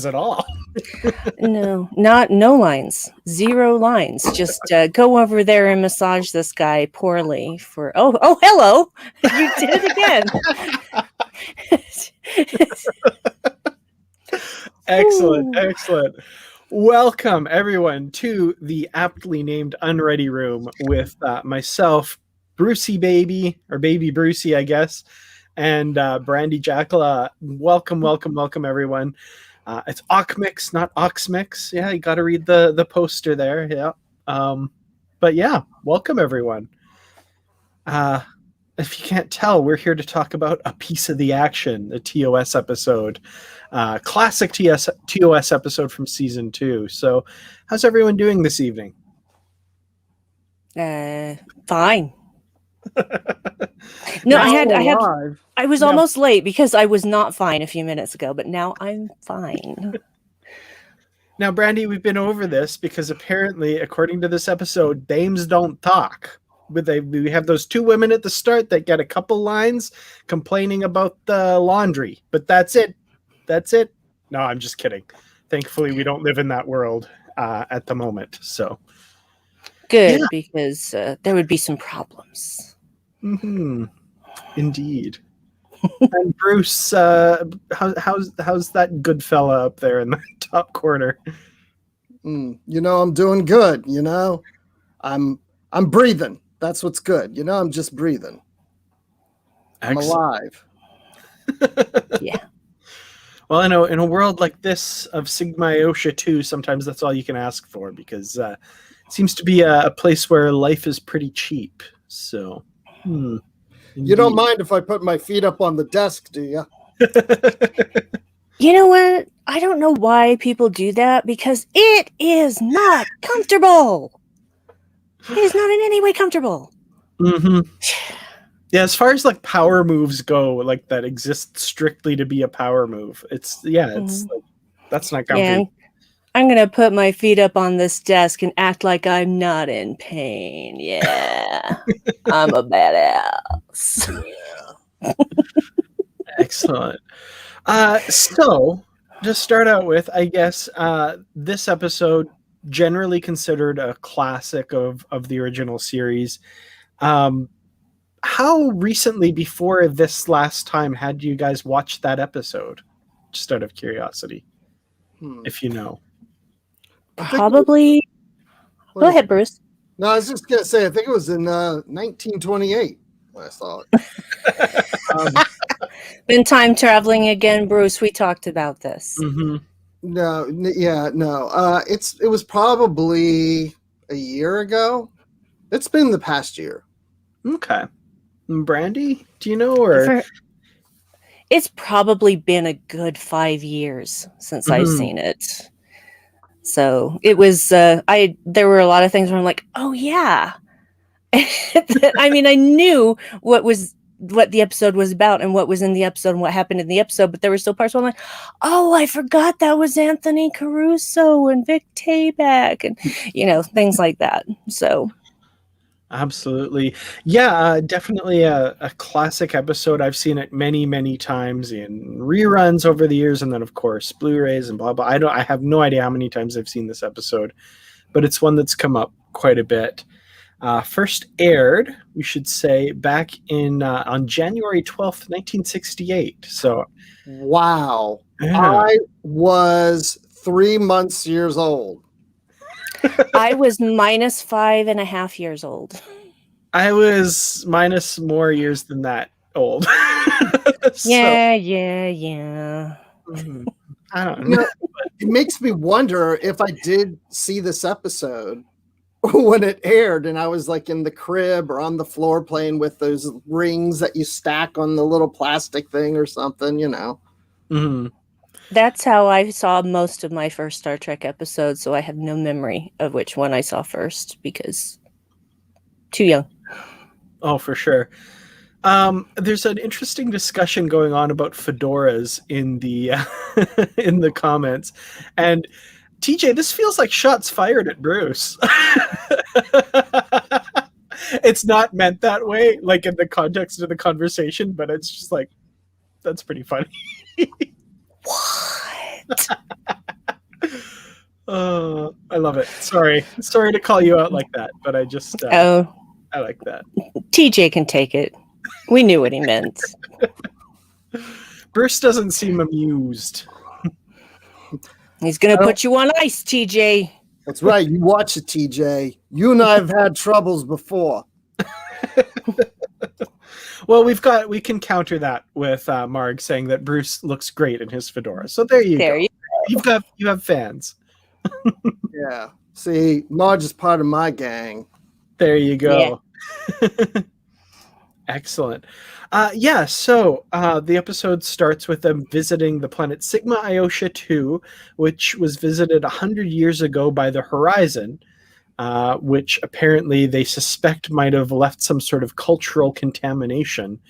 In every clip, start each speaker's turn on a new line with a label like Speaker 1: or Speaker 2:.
Speaker 1: at all.
Speaker 2: No lines. 0 lines. Just go over there and massage this guy poorly for. Oh, hello! You did it again.
Speaker 1: Excellent. Welcome everyone to the aptly named Unready room with myself, Brucey Baby, or Baby Brucey, I guess, and Brandi Jackola. Welcome everyone. It's Ockmix, not Oxmix. Yeah, you got to read the poster there. Yeah. But yeah, welcome everyone. If you can't tell, we're here to talk about a piece of the action, the TOS episode, classic TOS episode from season 2. So, how's everyone doing this evening?
Speaker 2: Fine. No, I was almost late because I was not fine a few minutes ago, but now I'm fine.
Speaker 1: Now, Brandi, we've been over this because apparently, according to this episode, dames don't talk. We have those 2 women at the start that get a couple lines complaining about the laundry, but that's it. No, I'm just kidding. Thankfully, we don't live in that world at the moment. So
Speaker 2: good, yeah. Because there would be some problems.
Speaker 1: Mm-hmm. Indeed. And Bruce, how's that good fella up there in the top corner?
Speaker 3: I'm doing good. I'm breathing. That's what's good. I'm just breathing. I'm alive.
Speaker 2: Yeah.
Speaker 1: Well, in a world like this of Sigma Iota 2, sometimes that's all you can ask for, because it seems to be a place where life is pretty cheap. So,
Speaker 3: You don't mind if I put my feet up on the desk, do you?
Speaker 2: You know what? I don't know why people do that, because it is not comfortable. It is not in any way comfortable.
Speaker 1: Mm-hmm. Yeah, as far as like power moves go, like that exist strictly to be a power move, it's like, that's not comfy.
Speaker 2: Yeah, I'm gonna put my feet up on this desk and act like I'm not in pain. Yeah, I'm a badass.
Speaker 1: Yeah. Excellent. So to start out with, I guess this episode, generally considered a classic of the original series. How recently before this last time had you guys watched that episode? Just out of curiosity, if you know.
Speaker 2: Probably. Go ahead, Bruce.
Speaker 3: No, I was just gonna say, I think it was in 1928 when I saw it.
Speaker 2: Been time traveling again, Bruce. We talked about this.
Speaker 1: Mm-hmm.
Speaker 3: No. It was probably a year ago. It's been the past year.
Speaker 1: Okay. Brandi, do you know, or
Speaker 2: it's probably been a good 5 years since I've seen it. So it was. There were a lot of things where I'm like, oh yeah. I mean, I knew what the episode was about and what was in the episode and what happened in the episode, but there were still parts where I'm like, oh, I forgot that was Anthony Caruso and Vic Tayback and things like that. So
Speaker 1: absolutely. Yeah, definitely a classic episode. I've seen it many times in reruns over the years, and then of course Blu-rays and blah blah. I have no idea how many times I've seen this episode, but it's one that's come up quite a bit. First aired, we should say, back in on January 12th, 1968. So
Speaker 3: wow.
Speaker 1: Yeah.
Speaker 3: I was 3 years old.
Speaker 2: I was minus 5.5 years old.
Speaker 1: I was minus more years than that old.
Speaker 2: Yeah.
Speaker 1: I don't know.
Speaker 3: It makes me wonder if I did see this episode when it aired and I was like in the crib or on the floor playing with those rings that you stack on the little plastic thing or something,
Speaker 1: Mm-hmm.
Speaker 2: That's how I saw most of my first Star Trek episodes, so I have no memory of which one I saw first because too young.
Speaker 1: Oh, for sure. There's an interesting discussion going on about fedoras in the in the comments, and TJ, this feels like shots fired at Bruce. It's not meant that way, like in the context of the conversation, but it's just like, that's pretty funny.
Speaker 2: What?
Speaker 1: I love it. Sorry to call you out like that, but I just I like that.
Speaker 2: TJ can take it. We knew what he meant.
Speaker 1: Bruce doesn't seem amused.
Speaker 2: He's gonna put you on ice, TJ.
Speaker 3: That's right. You watch it, TJ. You and I have had troubles before.
Speaker 1: Well, we can counter that with Marg saying that Bruce looks great in his fedora. So there you go. You have fans.
Speaker 3: Yeah. See, Marge is part of my gang.
Speaker 1: There you go. Yeah. Excellent. So the episode starts with them visiting the planet Sigma Iosha 2, which was visited 100 years ago by the Horizon, which apparently they suspect might have left some sort of cultural contamination.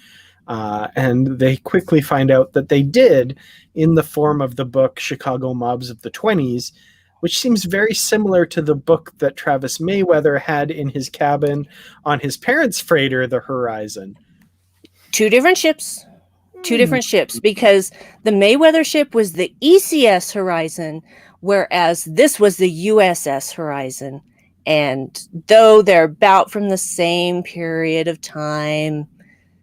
Speaker 1: And they quickly find out that they did in the form of the book Chicago Mobs of the 20s, which seems very similar to the book that Travis Mayweather had in his cabin on his parents' freighter, the Horizon.
Speaker 2: Two different ships, because the Mayweather ship was the ECS Horizon, whereas this was the USS Horizon. And though they're about from the same period of time,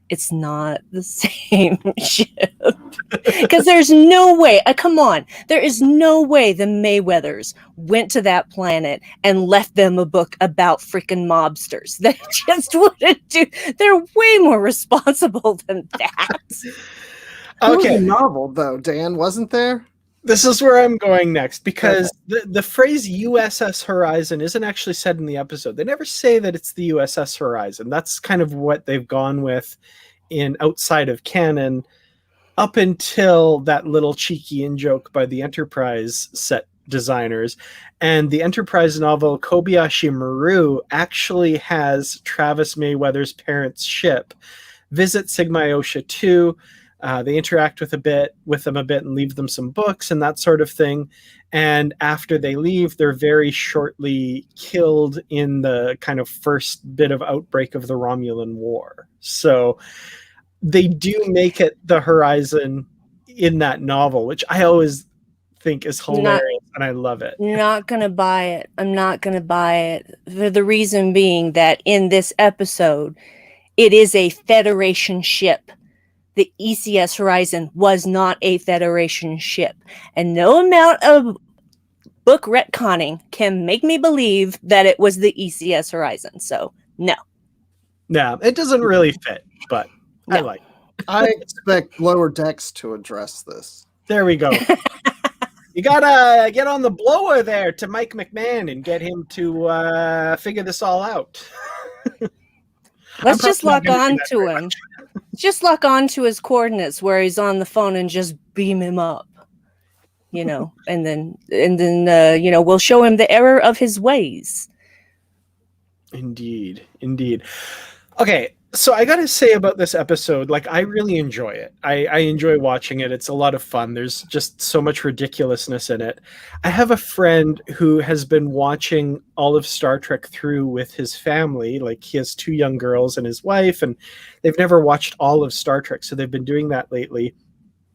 Speaker 2: it's not the same ship. Because there's no way, come on, there is no way the Mayweathers went to that planet and left them a book about freaking mobsters. They just wouldn't do. They're way more responsible than that.
Speaker 3: There was a novel, though, Dan, wasn't there?
Speaker 1: This is where I'm going next, because the phrase USS Horizon isn't actually said in the episode. They never say that it's the USS Horizon. That's kind of what they've gone with in outside of canon up until that little cheeky in-joke by the Enterprise set designers. And the Enterprise novel Kobayashi Maru actually has Travis Mayweather's parents' ship visit Sigma Iosha 2. They interact with them a bit and leave them some books and that sort of thing. And after they leave, they're very shortly killed in the kind of first bit of outbreak of the Romulan War. So they do make it the Horizon in that novel, which I always think is hilarious, and I love it.
Speaker 2: Not gonna buy it. I'm not gonna buy it for the reason being that in this episode, it is a Federation ship. The ECS Horizon was not a Federation ship, and no amount of book retconning can make me believe that it was the ECS Horizon. So no.
Speaker 1: Yeah, it doesn't really fit, but no. I like it.
Speaker 3: I expect Lower Decks to address this.
Speaker 1: There we go. You gotta get on the blower there to Mike McMahon and get him to figure this all out.
Speaker 2: Let's just lock on to him. Just lock on to his coordinates where he's on the phone and just beam him up. And then we'll show him the error of his ways.
Speaker 1: Indeed. Okay, so I gotta say about this episode, I really enjoy it. I enjoy watching it. It's a lot of fun. There's just so much ridiculousness in it. I have a friend who has been watching all of Star Trek through with his family. He has 2 young girls and his wife, and they've never watched all of Star Trek, so they've been doing that lately.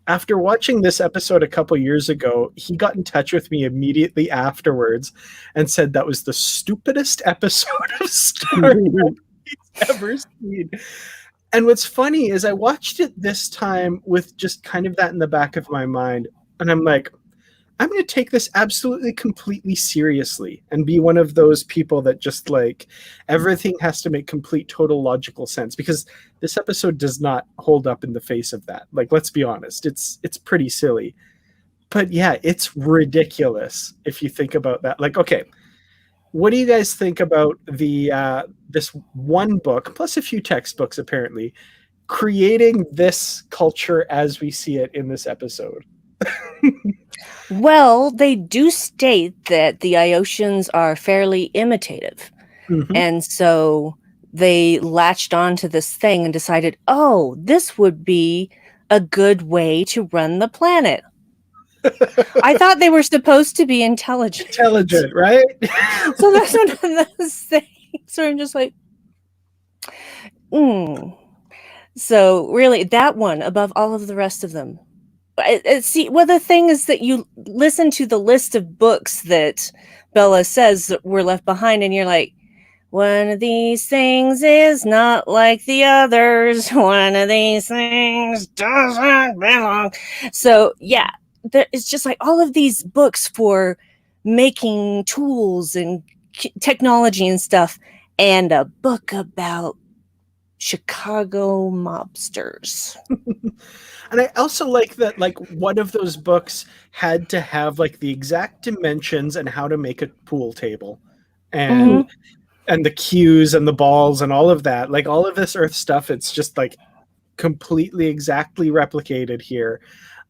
Speaker 1: After watching this episode a couple years ago, he got in touch with me immediately afterwards and said that was the stupidest episode of Star Trek he's ever seen. And what's funny is I watched it this time with just kind of that in the back of my mind. And I'm like, I'm going to take this absolutely completely seriously and be one of those people that just everything has to make complete total logical sense, because this episode does not hold up in the face of that. Let's be honest, it's pretty silly, but yeah, it's ridiculous if you think about that. Okay, what do you guys think about the this one book plus a few textbooks apparently creating this culture as we see it in this episode?
Speaker 2: Well, they do state that the Ioshians are fairly imitative. Mm-hmm. And so they latched onto this thing and decided, oh, this would be a good way to run the planet. I thought they were supposed to be intelligent.
Speaker 1: Intelligent, right?
Speaker 2: So that's one of those things where I'm just like, So really, that one above all of the rest of them, See, well, the thing is that you listen to the list of books that Bella says that were left behind, and you're like, one of these things is not like the others. One of these things doesn't belong. So, yeah, it's just like all of these books for making tools and technology and stuff, and a book about Chicago mobsters.
Speaker 1: And I also like that, like, one of those books had to have like the exact dimensions and how to make a pool table, and the cues and the balls and all of that. Like all of this Earth stuff, it's just like completely exactly replicated here.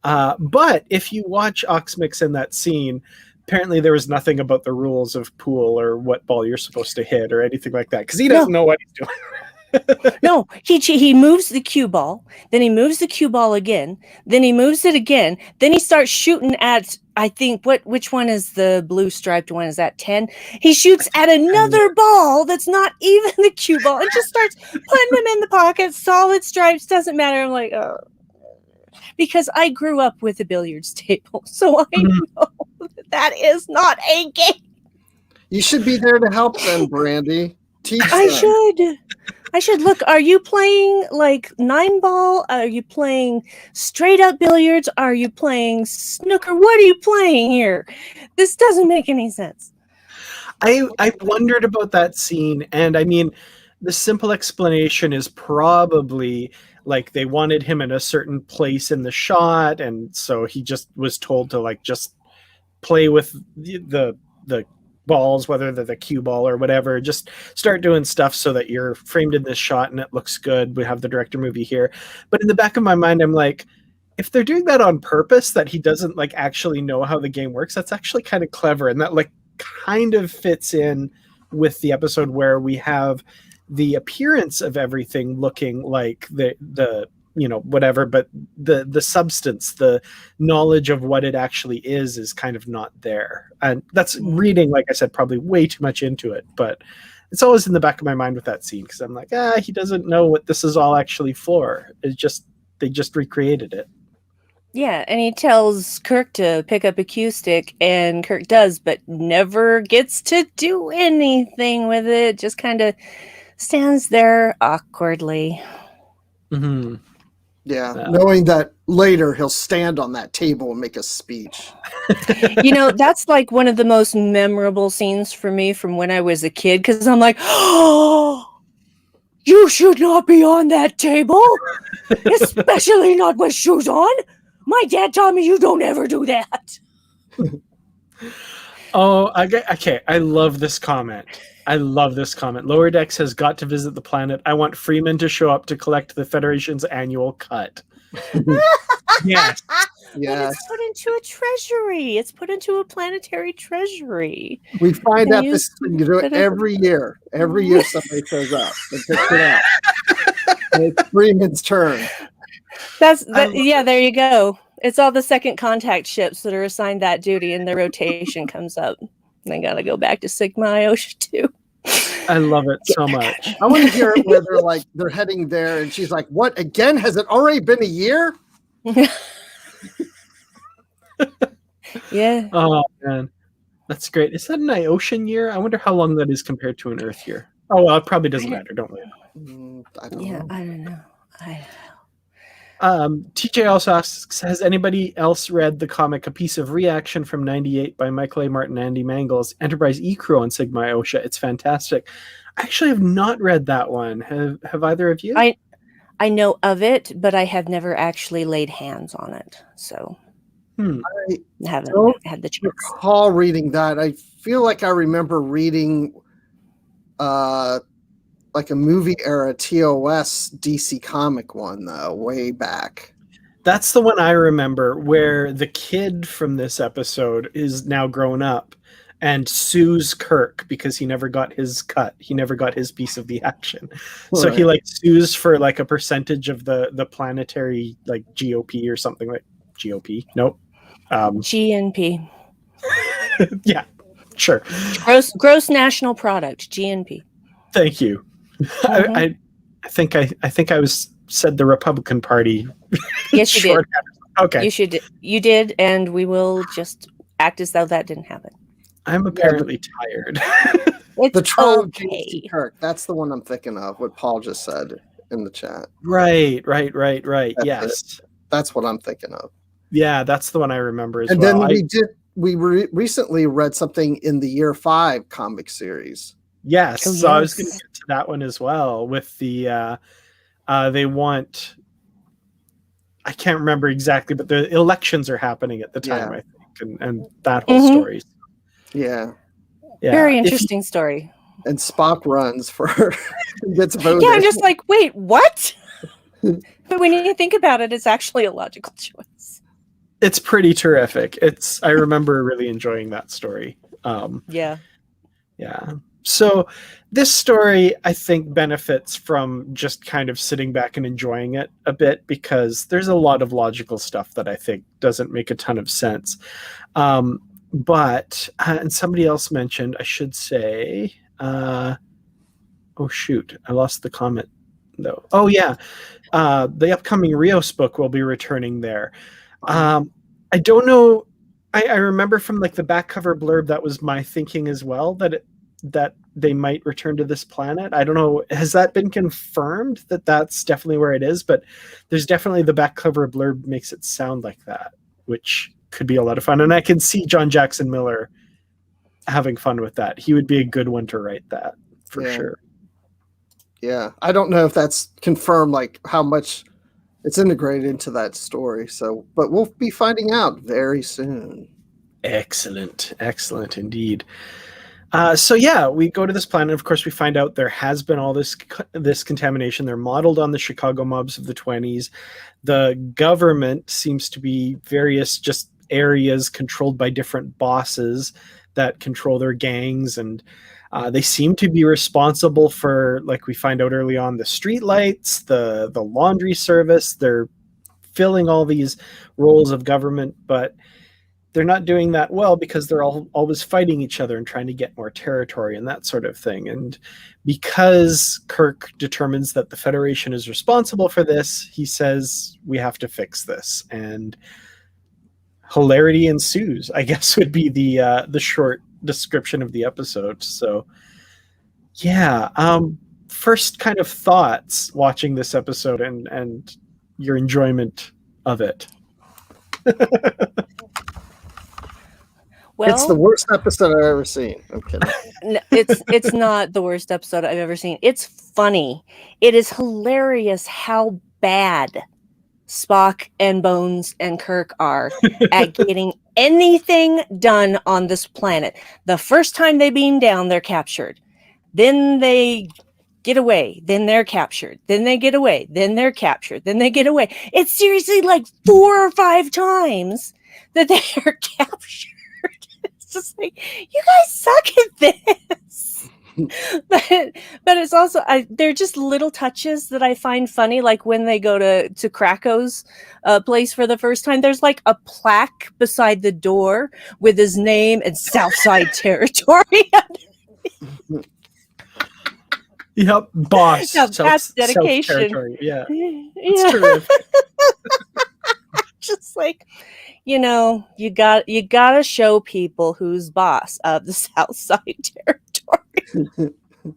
Speaker 1: But if you watch Oxmix in that scene, apparently there was nothing about the rules of pool or what ball you're supposed to hit or anything like that, because he doesn't know what he's doing.
Speaker 2: No, he moves the cue ball, then he moves the cue ball again, then he moves it again, then he starts shooting at, I think, which one is the blue striped one? Is that 10? He shoots at another ball that's not even the cue ball and just starts putting them in the pocket, solid stripes, doesn't matter. I'm like, oh. Because I grew up with a billiards table, so I know that is not a game.
Speaker 3: You should be there to help them, Brandi. Teach them.
Speaker 2: I should look. Are you playing like 9-ball? Are you playing straight up billiards? Are you playing snooker? What are you playing here? This doesn't make any sense.
Speaker 1: I wondered about that scene, and I mean, the simple explanation is probably like they wanted him in a certain place in the shot, and so he just was told to like just play with the balls, whether they're the cue ball or whatever, just start doing stuff so that you're framed in this shot and it looks good. We have the director movie here. But in the back of my mind, I'm like, if they're doing that on purpose, that he doesn't like actually know how the game works, that's actually kind of clever. And that like kind of fits in with the episode where we have the appearance of everything looking like the you know, whatever, but the substance, the knowledge of what it actually is kind of not there. And that's reading, like I said, probably way too much into it, but it's always in the back of my mind with that scene, because I'm like, he doesn't know what this is all actually for. It's just, they just recreated it.
Speaker 2: Yeah, and he tells Kirk to pick up a cue stick, and Kirk does, but never gets to do anything with it. Just kind of stands there awkwardly.
Speaker 1: Mm-hmm.
Speaker 3: Yeah, knowing that later he'll stand on that table and make a speech.
Speaker 2: You know, that's like one of the most memorable scenes for me from when I was a kid, because I'm like, oh, you should not be on that table, especially not with shoes on. My dad taught me you don't ever do that.
Speaker 1: Oh, okay. I love this comment. Lower Decks has got to visit the planet. I want Freeman to show up to collect the Federation's annual cut. Yes.
Speaker 2: Yes. It's put into a treasury. It's put into a planetary treasury.
Speaker 3: We find out this thing. You do it every year. Every year somebody shows up and picks it up. And it's Freeman's turn.
Speaker 2: Yeah, there you go. It's all the second contact ships that are assigned that duty, and the rotation comes up. And they got to go back to Sigma Iosha too.
Speaker 1: I love it so much.
Speaker 3: I want to hear it where they're heading there, and she's like, "What again? Has it already been a year?"
Speaker 2: Yeah.
Speaker 1: Oh man, that's great. Is that an Ioshan year? I wonder how long that is compared to an Earth year. Oh well, it probably doesn't matter, don't we?
Speaker 3: I don't know.
Speaker 1: TJ also asks, has anybody else read the comic A Piece of Reaction from '98 by Michael A. Martin and Andy Mangels, Enterprise E-Crew on Sigma Iosha? It's fantastic. I actually have not read that one. Have either of you?
Speaker 2: I know of it, but I have never actually laid hands on it. So I haven't had the chance.
Speaker 3: Recall reading that. I feel like I remember reading like a movie era TOS DC comic one though, way back.
Speaker 1: That's the one I remember, where the kid from this episode is now grown up and sues Kirk because he never got his cut. He never got his piece of the action. Right. So he like sues for like a percentage of the planetary like GOP or something like GOP. Nope.
Speaker 2: GNP.
Speaker 1: Yeah, sure.
Speaker 2: Gross national product, GNP.
Speaker 1: Thank you. Mm-hmm. I think I said the Republican Party.
Speaker 2: Yes, you did.
Speaker 1: Okay.
Speaker 2: You did, and we will just act as though that didn't happen.
Speaker 1: I'm apparently tired.
Speaker 2: It's
Speaker 3: The trial of James
Speaker 2: okay.
Speaker 3: T. Kirk. That's the one I'm thinking of. What Paul just said in the chat.
Speaker 1: Right.
Speaker 3: That's
Speaker 1: Yes.
Speaker 3: That's what I'm thinking of.
Speaker 1: Yeah, that's the one I remember as
Speaker 3: And
Speaker 1: well.
Speaker 3: then we recently read something in the Year 5 comic series.
Speaker 1: Yes.
Speaker 2: Oh,
Speaker 1: So I was
Speaker 2: yes.
Speaker 1: going to get to that one as well with the they want, I can't remember exactly, but the elections are happening at the time,
Speaker 3: Yeah.
Speaker 1: I think, and that whole
Speaker 2: Mhm.
Speaker 1: story.
Speaker 3: Yeah.
Speaker 1: Yeah.
Speaker 2: Very interesting story.
Speaker 3: And Spock runs for gets voted.
Speaker 2: Yeah, I'm just like, wait, what? But when you think about it, it's actually a logical choice.
Speaker 1: It's pretty terrific. I remember really enjoying that story.
Speaker 2: Yeah.
Speaker 1: Yeah. So this story, I think, benefits from just kind of sitting back and enjoying it a bit, because there's a lot of logical stuff that I think doesn't make a ton of sense. But and somebody else mentioned, I should say, oh shoot, I lost the comment though. Oh yeah, the upcoming Rios book will be returning there. I don't know. I remember from like the back cover blurb, that was my thinking as well, that they might return to this planet. I don't know. Has that been confirmed that that's definitely where it is? But there's definitely, the back cover blurb makes it sound like that, which could be a lot of fun. And I can see John Jackson Miller having fun with that. He would be a good one to write that for sure.
Speaker 3: Yeah. I don't know if that's confirmed, like how much it's integrated into that story. So, but we'll be finding out very soon.
Speaker 1: Excellent indeed. So yeah, we go to this planet. Of course, we find out there has been all this contamination. They're modeled on the Chicago mobs of the 20s. The government seems to be various just areas controlled by different bosses that control their gangs, and they seem to be responsible for, like we find out early on, the street lights, the laundry service. They're filling all these roles of government, but they're not doing that well, because they're always fighting each other and trying to get more territory and that sort of thing. And because Kirk determines that the Federation is responsible for this, he says, we have to fix this. And hilarity ensues, I guess, would be the short description of the episode. So yeah, first kind of thoughts watching this episode and your enjoyment of it.
Speaker 2: Well,
Speaker 3: It's the worst episode I've ever seen. I'm kidding.
Speaker 2: No, it's not the worst episode I've ever seen. It's funny. It is hilarious how bad Spock and Bones and Kirk are at getting anything done on this planet. The first time they beam down, they're captured. Then they get away. Then they're captured. Then they get away. Then they're captured. Then they get away. It's seriously like 4 or 5 times that they are captured. It's just like, you guys suck at this. but it's also, they're just little touches that I find funny. Like when they go to Krakow's place for the first time, there's like a plaque beside the door with his name and Southside Territory.
Speaker 1: Yep, boss.
Speaker 2: Now, that's dedication.
Speaker 1: Yeah,
Speaker 2: Yeah.
Speaker 1: terrific.
Speaker 2: Just like, you got to show people who's boss of the Southside Territory.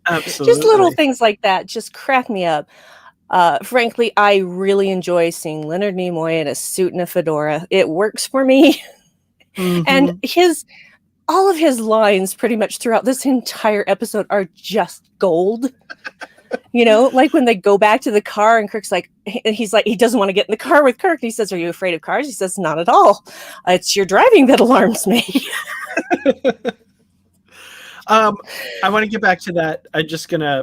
Speaker 1: Absolutely.
Speaker 2: Just little things like that just crack me up. Frankly, I really enjoy seeing Leonard Nimoy in a suit and a fedora. It works for me.
Speaker 1: Mm-hmm.
Speaker 2: And all of his lines pretty much throughout this entire episode are just gold. Like when they go back to the car and Kirk's like, he's like, he doesn't want to get in the car with Kirk. And he says, "Are you afraid of cars?" He says, "Not at all. It's your driving that alarms me."
Speaker 1: I want to get back to that.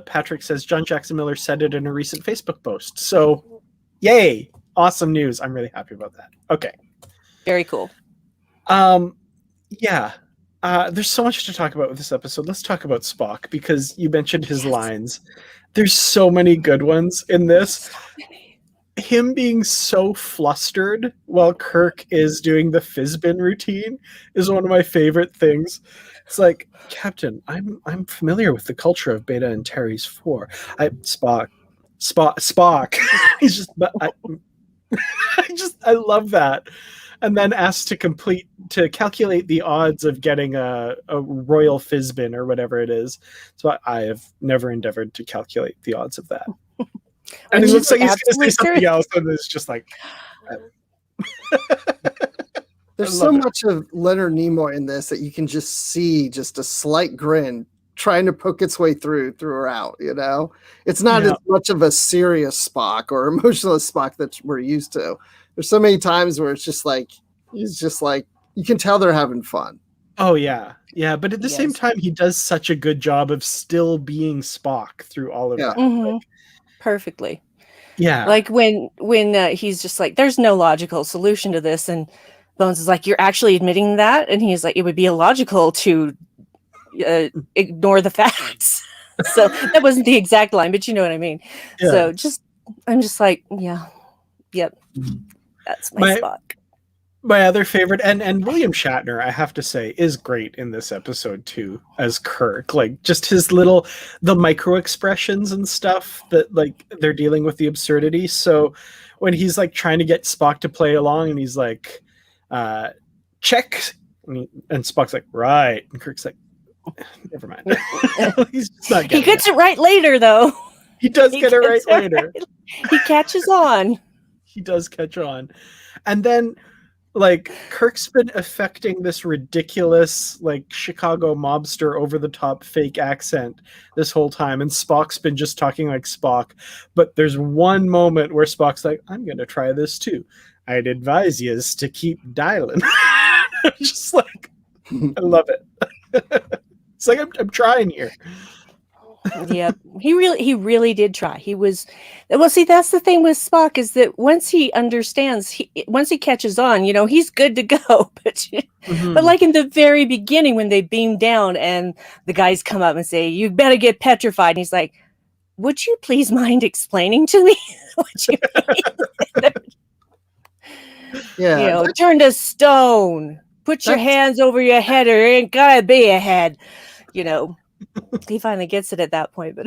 Speaker 1: Patrick says John Jackson Miller said it in a recent Facebook post. So yay. Awesome news. I'm really happy about that. Okay.
Speaker 2: Very cool.
Speaker 1: Yeah. There's so much to talk about with this episode. Let's talk about Spock, because you mentioned his lines. There's so many good ones in this. Him being so flustered while Kirk is doing the Fizbin routine is one of my favorite things. It's like, Captain, I'm familiar with the culture of Beta and Terry's 4. Spock. He's just, I love that. And then asked to calculate the odds of getting a royal Fizbin or whatever it is. So I have never endeavored to calculate the odds of that. And it looks like he's going to say something else, and it's just like.
Speaker 3: There's so much of Leonard Nimoy in this that you can just see just a slight grin trying to poke its way throughout, you know? It's not as much of a serious Spock or emotionless Spock that we're used to. There's so many times where it's just like, he's just like, you can tell they're having fun.
Speaker 1: Oh, yeah. Yeah, but at the same time, he does such a good job of still being Spock through all of that.
Speaker 2: Mm-hmm. Perfectly.
Speaker 1: Yeah.
Speaker 2: Like when he's just like, there's no logical solution to this. And Bones is like, you're actually admitting that? And he's like, it would be illogical to ignore the facts. So that wasn't the exact line, but you know what I mean. Yeah. So I'm just like, yeah, yep. That's my Spock.
Speaker 1: My other favorite, and William Shatner, I have to say, is great in this episode too, as Kirk. Like, just the micro expressions and stuff that, like, they're dealing with the absurdity. So when he's like trying to get Spock to play along, and he's like, check, and Spock's like, right, and Kirk's like, never mind. He's just not getting
Speaker 2: He gets it right later, though.
Speaker 1: He does get it right later.
Speaker 2: He catches on.
Speaker 1: He does catch on, and then. Like, Kirk's been affecting this ridiculous, like, Chicago mobster over-the-top fake accent this whole time, and Spock's been just talking like Spock. But there's one moment where Spock's like, I'm going to try this too. I'd advise you to keep dialing. Just like, I love it. It's like, I'm trying here.
Speaker 2: Yeah, he really did try. He was, well, see, that's the thing with Spock, is that once he understands, once he catches on, you know, he's good to go. But but like in the very beginning, when they beam down and the guys come up and say, you better get petrified, and he's like, would you please mind explaining to me what you mean?
Speaker 3: Yeah,
Speaker 2: you know, turn to stone, put your hands over your head, or it ain't gotta be a head, you know. He finally gets it at that point, but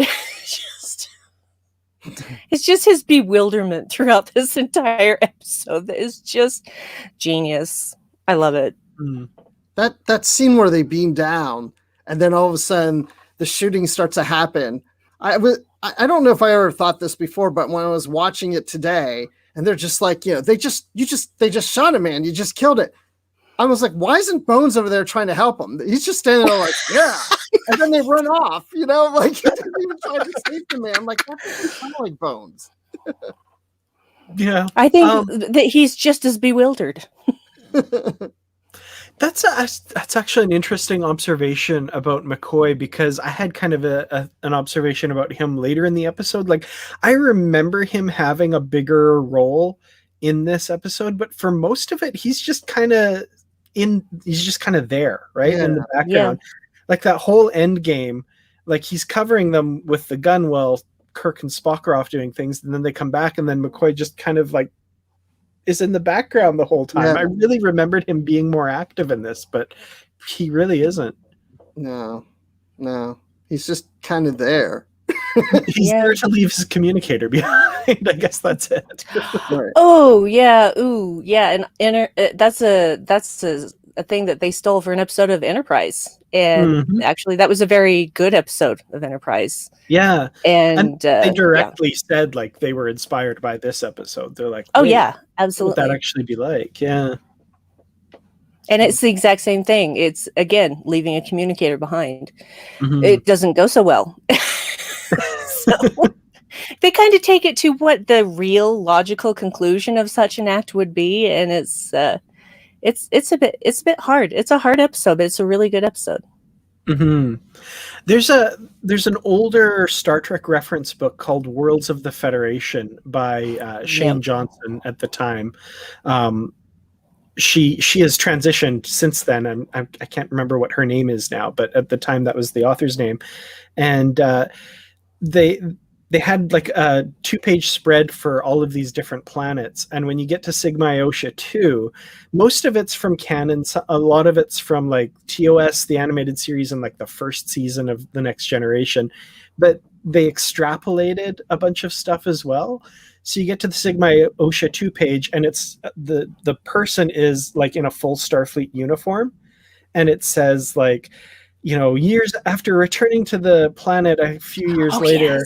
Speaker 2: it's just his bewilderment throughout this entire episode that is just genius. I love it.
Speaker 3: That scene where they beam down and then all of a sudden the shooting starts to happen. I don't know if I ever thought this before, but when I was watching it today, and they're just like, you know, they just shot a man, you just killed it. I was like, why isn't Bones over there trying to help him? He's just standing there like, yeah. And then they run off, you know, like, he didn't even try to save the man. I'm like, that doesn't sound like Bones.
Speaker 1: Yeah.
Speaker 2: I think that he's just as bewildered.
Speaker 1: That's actually an interesting observation about McCoy, because I had kind of an observation about him later in the episode. Like, I remember him having a bigger role in this episode, but for most of it, he's just kind of there, right? In the background. Yeah. Like that whole end game, like he's covering them with the gun while Kirk and Spock are off doing things, and then they come back, and then McCoy just kind of like is in the background the whole time. Yeah. I really remembered him being more active in this, but he really isn't.
Speaker 3: No. He's just kind of there.
Speaker 1: He's there to leave his communicator behind. I guess that's it.
Speaker 3: Right.
Speaker 2: Oh yeah, ooh yeah, and that's a thing that they stole for an episode of Enterprise, and actually that was a very good episode of Enterprise.
Speaker 1: Yeah,
Speaker 2: and
Speaker 1: they directly said like they were inspired by this episode. They're like,
Speaker 2: oh yeah, absolutely.
Speaker 1: What would that actually be like? Yeah.
Speaker 2: And it's the exact same thing. It's, again, leaving a communicator behind. It doesn't go so well. So they kind of take it to what the real logical conclusion of such an act would be, and it's a bit hard. It's a hard episode, but it's a really good episode.
Speaker 1: There's an older Star Trek reference book called Worlds of the Federation by Shane Johnson at the time. She has transitioned since then, and I can't remember what her name is now, but at the time that was the author's name. And they had like a 2-page spread for all of these different planets, and when you get to Sigma Iosha 2, most of it's from canon, a lot of it's from like TOS, the animated series, and like the first season of The Next Generation. But they extrapolated a bunch of stuff as well. So you get to the Sigma OSHA 2 page, and it's the person is like in a full Starfleet uniform, and it says like, years after returning to the planet a few years later,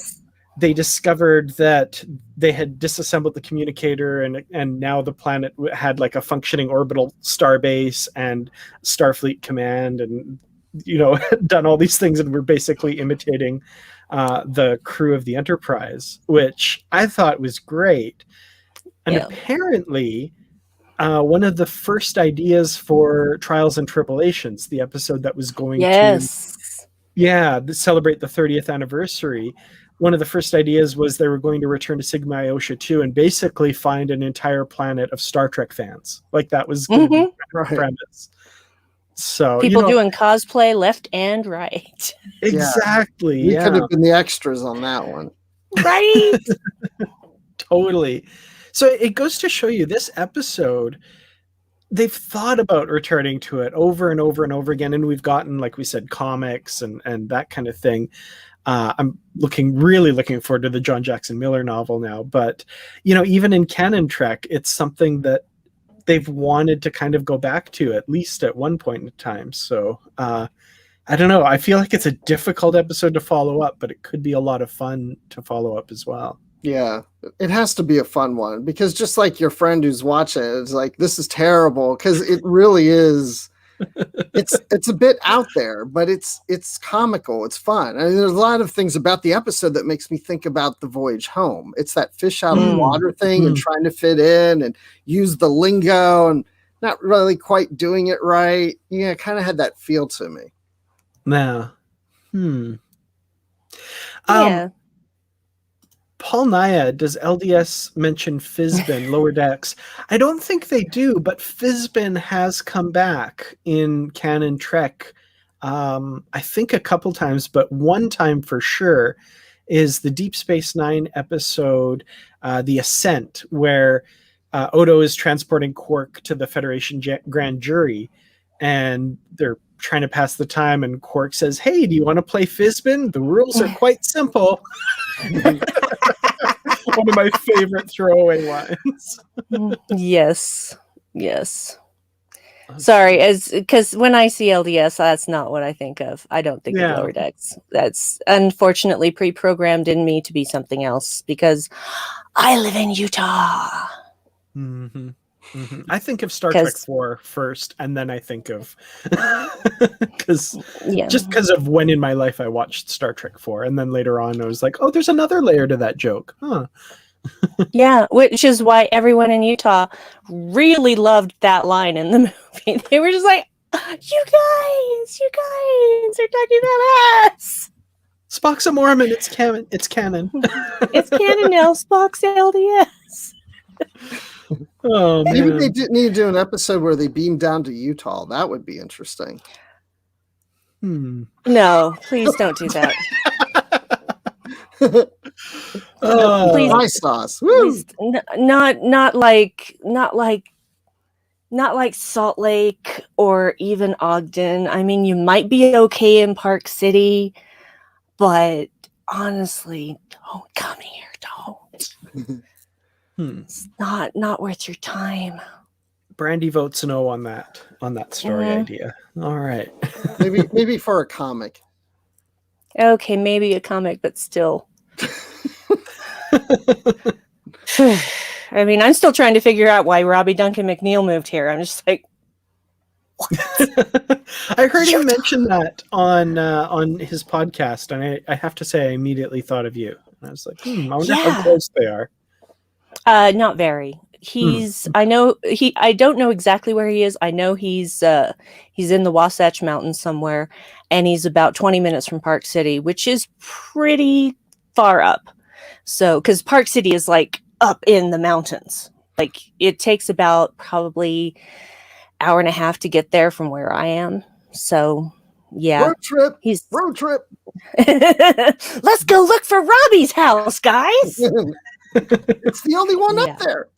Speaker 1: they discovered that they had disassembled the communicator, and now the planet had like a functioning orbital starbase and Starfleet command, and done all these things, and we're basically imitating the crew of the Enterprise, which I thought was great. And apparently one of the first ideas for Trials and Tribulations, the episode that was going to celebrate the 30th anniversary, one of the first ideas was they were going to return to Sigma Iosha 2 and basically find an entire planet of Star Trek fans. Like that was going to be the premise. So
Speaker 2: people doing cosplay left and right.
Speaker 1: Exactly.
Speaker 3: We could have been the extras on that one.
Speaker 2: Right.
Speaker 1: Totally. So it goes to show you this episode, they've thought about returning to it over and over and over again. And we've gotten, like we said, comics and that kind of thing. I'm really looking forward to the John Jackson Miller novel now. But, even in canon Trek, it's something that they've wanted to kind of go back to at least at one point in time. So I don't know. I feel like it's a difficult episode to follow up, but it could be a lot of fun to follow up as well.
Speaker 3: Yeah, it has to be a fun one, because just like your friend who's watching it, it's like, this is terrible, because it really is. It's a bit out there, but it's comical. It's fun. I mean, there's a lot of things about the episode that makes me think about The Voyage Home. It's that fish out of water thing and trying to fit in and use the lingo and not really quite doing it right. Yeah, it kind of had that feel to me.
Speaker 1: Yeah. Paul Naya, does LDS mention Fizbin, Lower Decks? I don't think they do, but Fizbin has come back in canon Trek. I think a couple times, but one time for sure is the Deep Space Nine episode, The Ascent, where Odo is transporting Quark to the Federation grand jury, and they're trying to pass the time, and Quark says, "Hey, do you want to play Fizbin? The rules are quite simple." One of my favorite throwaway lines.
Speaker 2: Yes. Sorry, because when I see LDS, that's not what I think of. I don't think of Lower Decks. That's unfortunately pre-programmed in me to be something else, because I live in Utah.
Speaker 1: I think of Star Trek 4 first, and then I think of just because of when in my life I watched Star Trek 4, and then later on I was like, oh, there's another layer to that joke.
Speaker 2: Yeah, which is why everyone in Utah really loved that line in the movie. They were just like, you guys are talking about us.
Speaker 1: Spock's a Mormon. It's canon. It's canon.
Speaker 2: It's canon now. Spock's LDS.
Speaker 1: Oh, man.
Speaker 3: Maybe they didn't need to do an episode where they beam down to Utah. That would be interesting.
Speaker 2: No, please don't do that.
Speaker 3: Please, my sauce.
Speaker 2: Please, not like Salt Lake or even Ogden. I mean, you might be okay in Park City, but honestly, don't come here. Don't. It's not worth your time.
Speaker 1: Brandi votes no on that story idea. All right.
Speaker 3: maybe for a comic.
Speaker 2: Okay, maybe a comic, but still. I mean, I'm still trying to figure out why Robbie Duncan McNeil moved here. I'm just like, what?
Speaker 1: I heard him mention that on his podcast, and I have to say I immediately thought of you. I was like, I wonder how close they are.
Speaker 2: Not very. I don't know exactly where he is. I know he's in the Wasatch Mountains somewhere, and he's about 20 minutes from Park City, which is pretty far up. So, because Park City is like up in the mountains, like it takes about probably hour and a half to get there from where I am. So, yeah,
Speaker 3: road trip.
Speaker 2: Let's go look for Robbie's house, guys.
Speaker 3: It's the only one up there.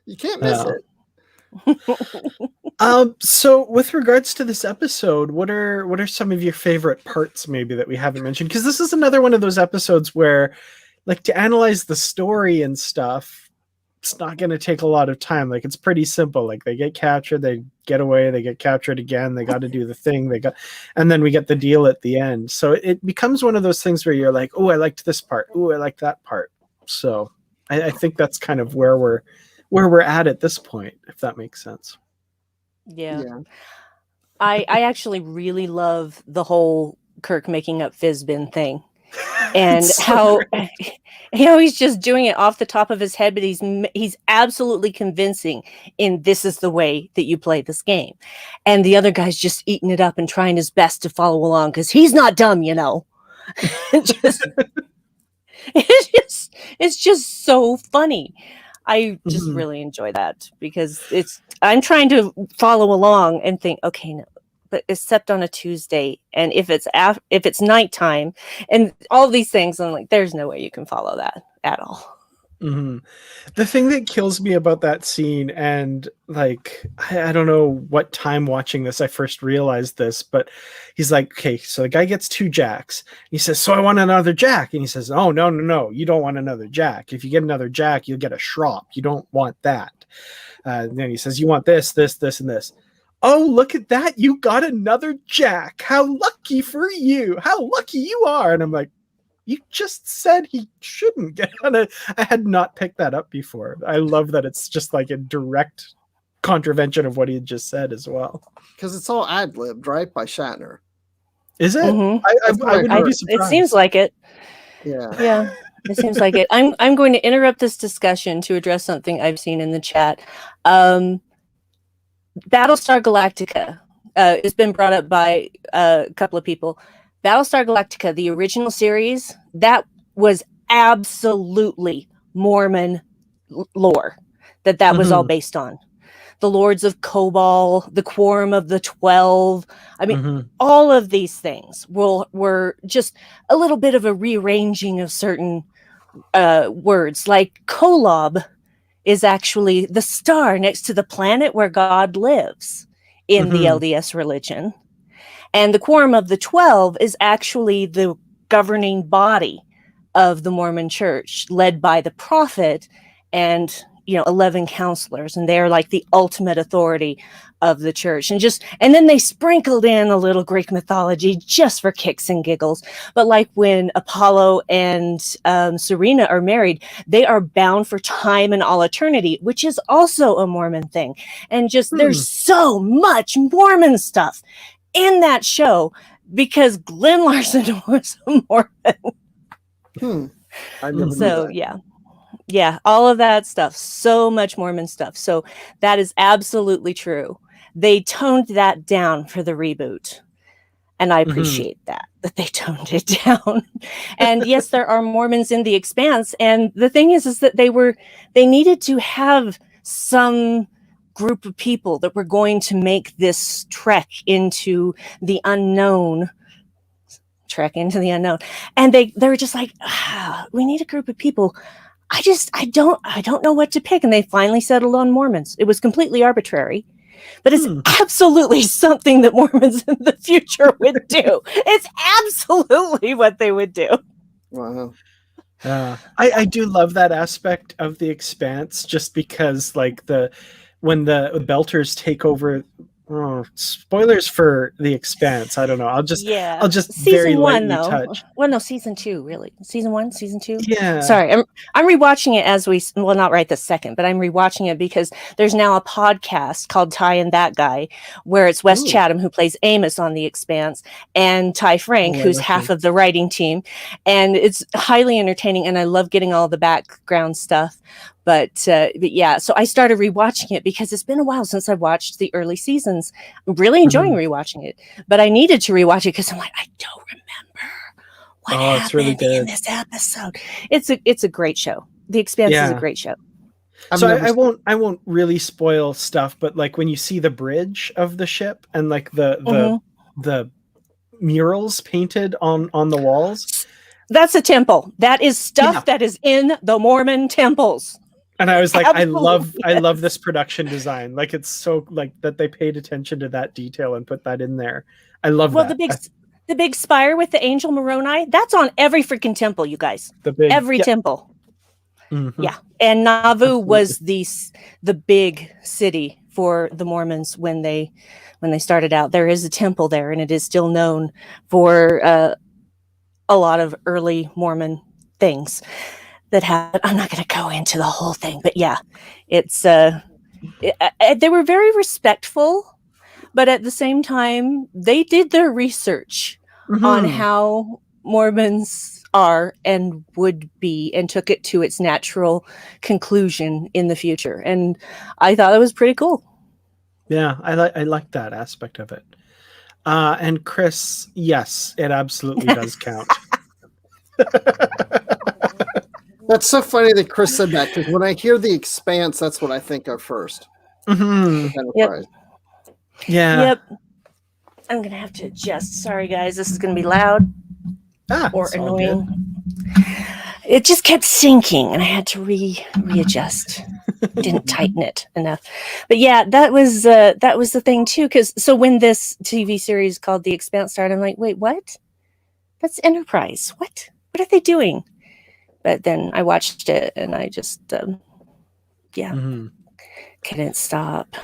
Speaker 3: You can't miss it.
Speaker 1: So with regards to this episode, what are some of your favorite parts maybe that we haven't mentioned? Because this is another one of those episodes where, like, to analyze the story and stuff, it's not going to take a lot of time. Like, it's pretty simple. Like, they get captured, they get away, they get captured again, they got to do the thing, and then we get the deal at the end. So it becomes one of those things where you're like, oh, I liked this part. Oh, I like that part. So I think that's kind of where we're at this point, if that makes sense.
Speaker 2: Yeah. I actually really love the whole Kirk making up Fizbin thing. And how he's just doing it off the top of his head, but he's absolutely convincing in this is the way that you play this game. And the other guy's just eating it up and trying his best to follow along because he's not dumb, you know. It's just so funny. I just really enjoy that because I'm trying to follow along and think, okay, no, but except on a Tuesday, and if it's nighttime, and all these things, I'm like, there's no way you can follow that at all.
Speaker 1: Mm-hmm. The thing that kills me about that scene, and like, I don't know what time watching this I first realized this, but he's like, okay, so the guy gets 2 jacks. He says, so I want another jack. And he says, oh, no, you don't want another jack. If you get another jack, you'll get a shrop. You don't want that. And then he says, you want this, and this. Oh, look at that. You got another jack. How lucky for you. How lucky you are. And I'm like, you just said he shouldn't get on it. I had not picked that up before. I love that it's just like a direct contravention of what he had just said as well.
Speaker 3: Because it's all ad-libbed, right, by Shatner.
Speaker 1: Is it?
Speaker 2: Mm-hmm.
Speaker 1: I wouldn't be surprised.
Speaker 2: It seems like it.
Speaker 3: Yeah.
Speaker 2: It seems like it. I'm going to interrupt this discussion to address something I've seen in the chat. Battlestar Galactica has been brought up by a couple of people. Battlestar Galactica, the original series, that was absolutely Mormon lore that was all based on. The Lords of Kobol, the Quorum of the 12. I mean, all of these things were just a little bit of a rearranging of certain words. Like Kolob is actually the star next to the planet where God lives in the LDS religion. And the Quorum of the 12 is actually the governing body of the Mormon Church, led by the prophet and 11 counselors, and they're like the ultimate authority of the church. And then they sprinkled in a little Greek mythology just for kicks and giggles. But like when Apollo and Serena are married, they are bound for time and all eternity, which is also a Mormon thing. And there's so much Mormon stuff in that show because Glenn Larson was a Mormon.
Speaker 3: I never knew
Speaker 2: So
Speaker 3: that.
Speaker 2: yeah, all of that stuff, so much Mormon stuff. So that is absolutely true. They toned that down for the reboot, and I appreciate that they toned it down. And yes, there are Mormons in The Expanse, and the thing is that they needed to have some group of people that were going to make this trek into the unknown. And they were just like, we need a group of people. I don't know what to pick. And they finally settled on Mormons. It was completely arbitrary, but it's absolutely something that Mormons in the future would do. It's absolutely what they would do.
Speaker 3: Wow.
Speaker 1: I do love that aspect of The Expanse, just because like when the Belters take over. Spoilers for The Expanse. I don't know. I'll just
Speaker 2: season
Speaker 1: very
Speaker 2: 1
Speaker 1: lightly
Speaker 2: though.
Speaker 1: touch.
Speaker 2: Well, no, season 2 really. Season 1, season 2.
Speaker 1: Yeah.
Speaker 2: Sorry, I'm rewatching it not right this second, but I'm rewatching it because there's now a podcast called Ty and That Guy, where it's Wes Chatham who plays Amos on The Expanse, and Ty Frank, who's half of the writing team, and it's highly entertaining. And I love getting all the background stuff. But yeah, so I started rewatching it because it's been a while since I watched the early seasons. I'm really enjoying rewatching it, but I needed to rewatch it because I'm like, I don't remember what happened in this episode. It's a great show. The Expanse is a great show.
Speaker 1: So I won't really spoil stuff, but like when you see the bridge of the ship and like the murals painted on the walls,
Speaker 2: that's a temple. That is stuff that is in the Mormon temples.
Speaker 1: And I was like, I
Speaker 2: Absolutely,
Speaker 1: love this production design. Like it's so like that they paid attention to that detail and put that in there. I love
Speaker 2: Well,
Speaker 1: that.
Speaker 2: the big spire with the angel Moroni, that's on every freaking temple, you guys.
Speaker 1: The big
Speaker 2: Every temple.
Speaker 1: Mm-hmm.
Speaker 2: Yeah. And Nauvoo
Speaker 1: Absolutely.
Speaker 2: was the big city for the Mormons when they started out. There is a temple there, and it is still known for a lot of early Mormon things that happened. I'm not going to go into the whole thing, but yeah, it's they were very respectful, but at the same time, they did their research on how Mormons are and would be, and took it to its natural conclusion in the future. And I thought it was pretty cool.
Speaker 1: Yeah, I like that aspect of it. And Chris, yes, it absolutely does count.
Speaker 3: That's so funny that Chris said that, because when I hear The Expanse, that's what I think of first. Enterprise.
Speaker 1: Yeah.
Speaker 2: Yep. I'm gonna have to adjust. Sorry, guys. This is gonna be loud or annoying. It just kept sinking, and I had to readjust. Didn't tighten it enough. But yeah, that was the thing too. Because so when this TV series called The Expanse started, I'm like, wait, what? That's Enterprise. What are they doing? But then I watched it, and I just couldn't stop.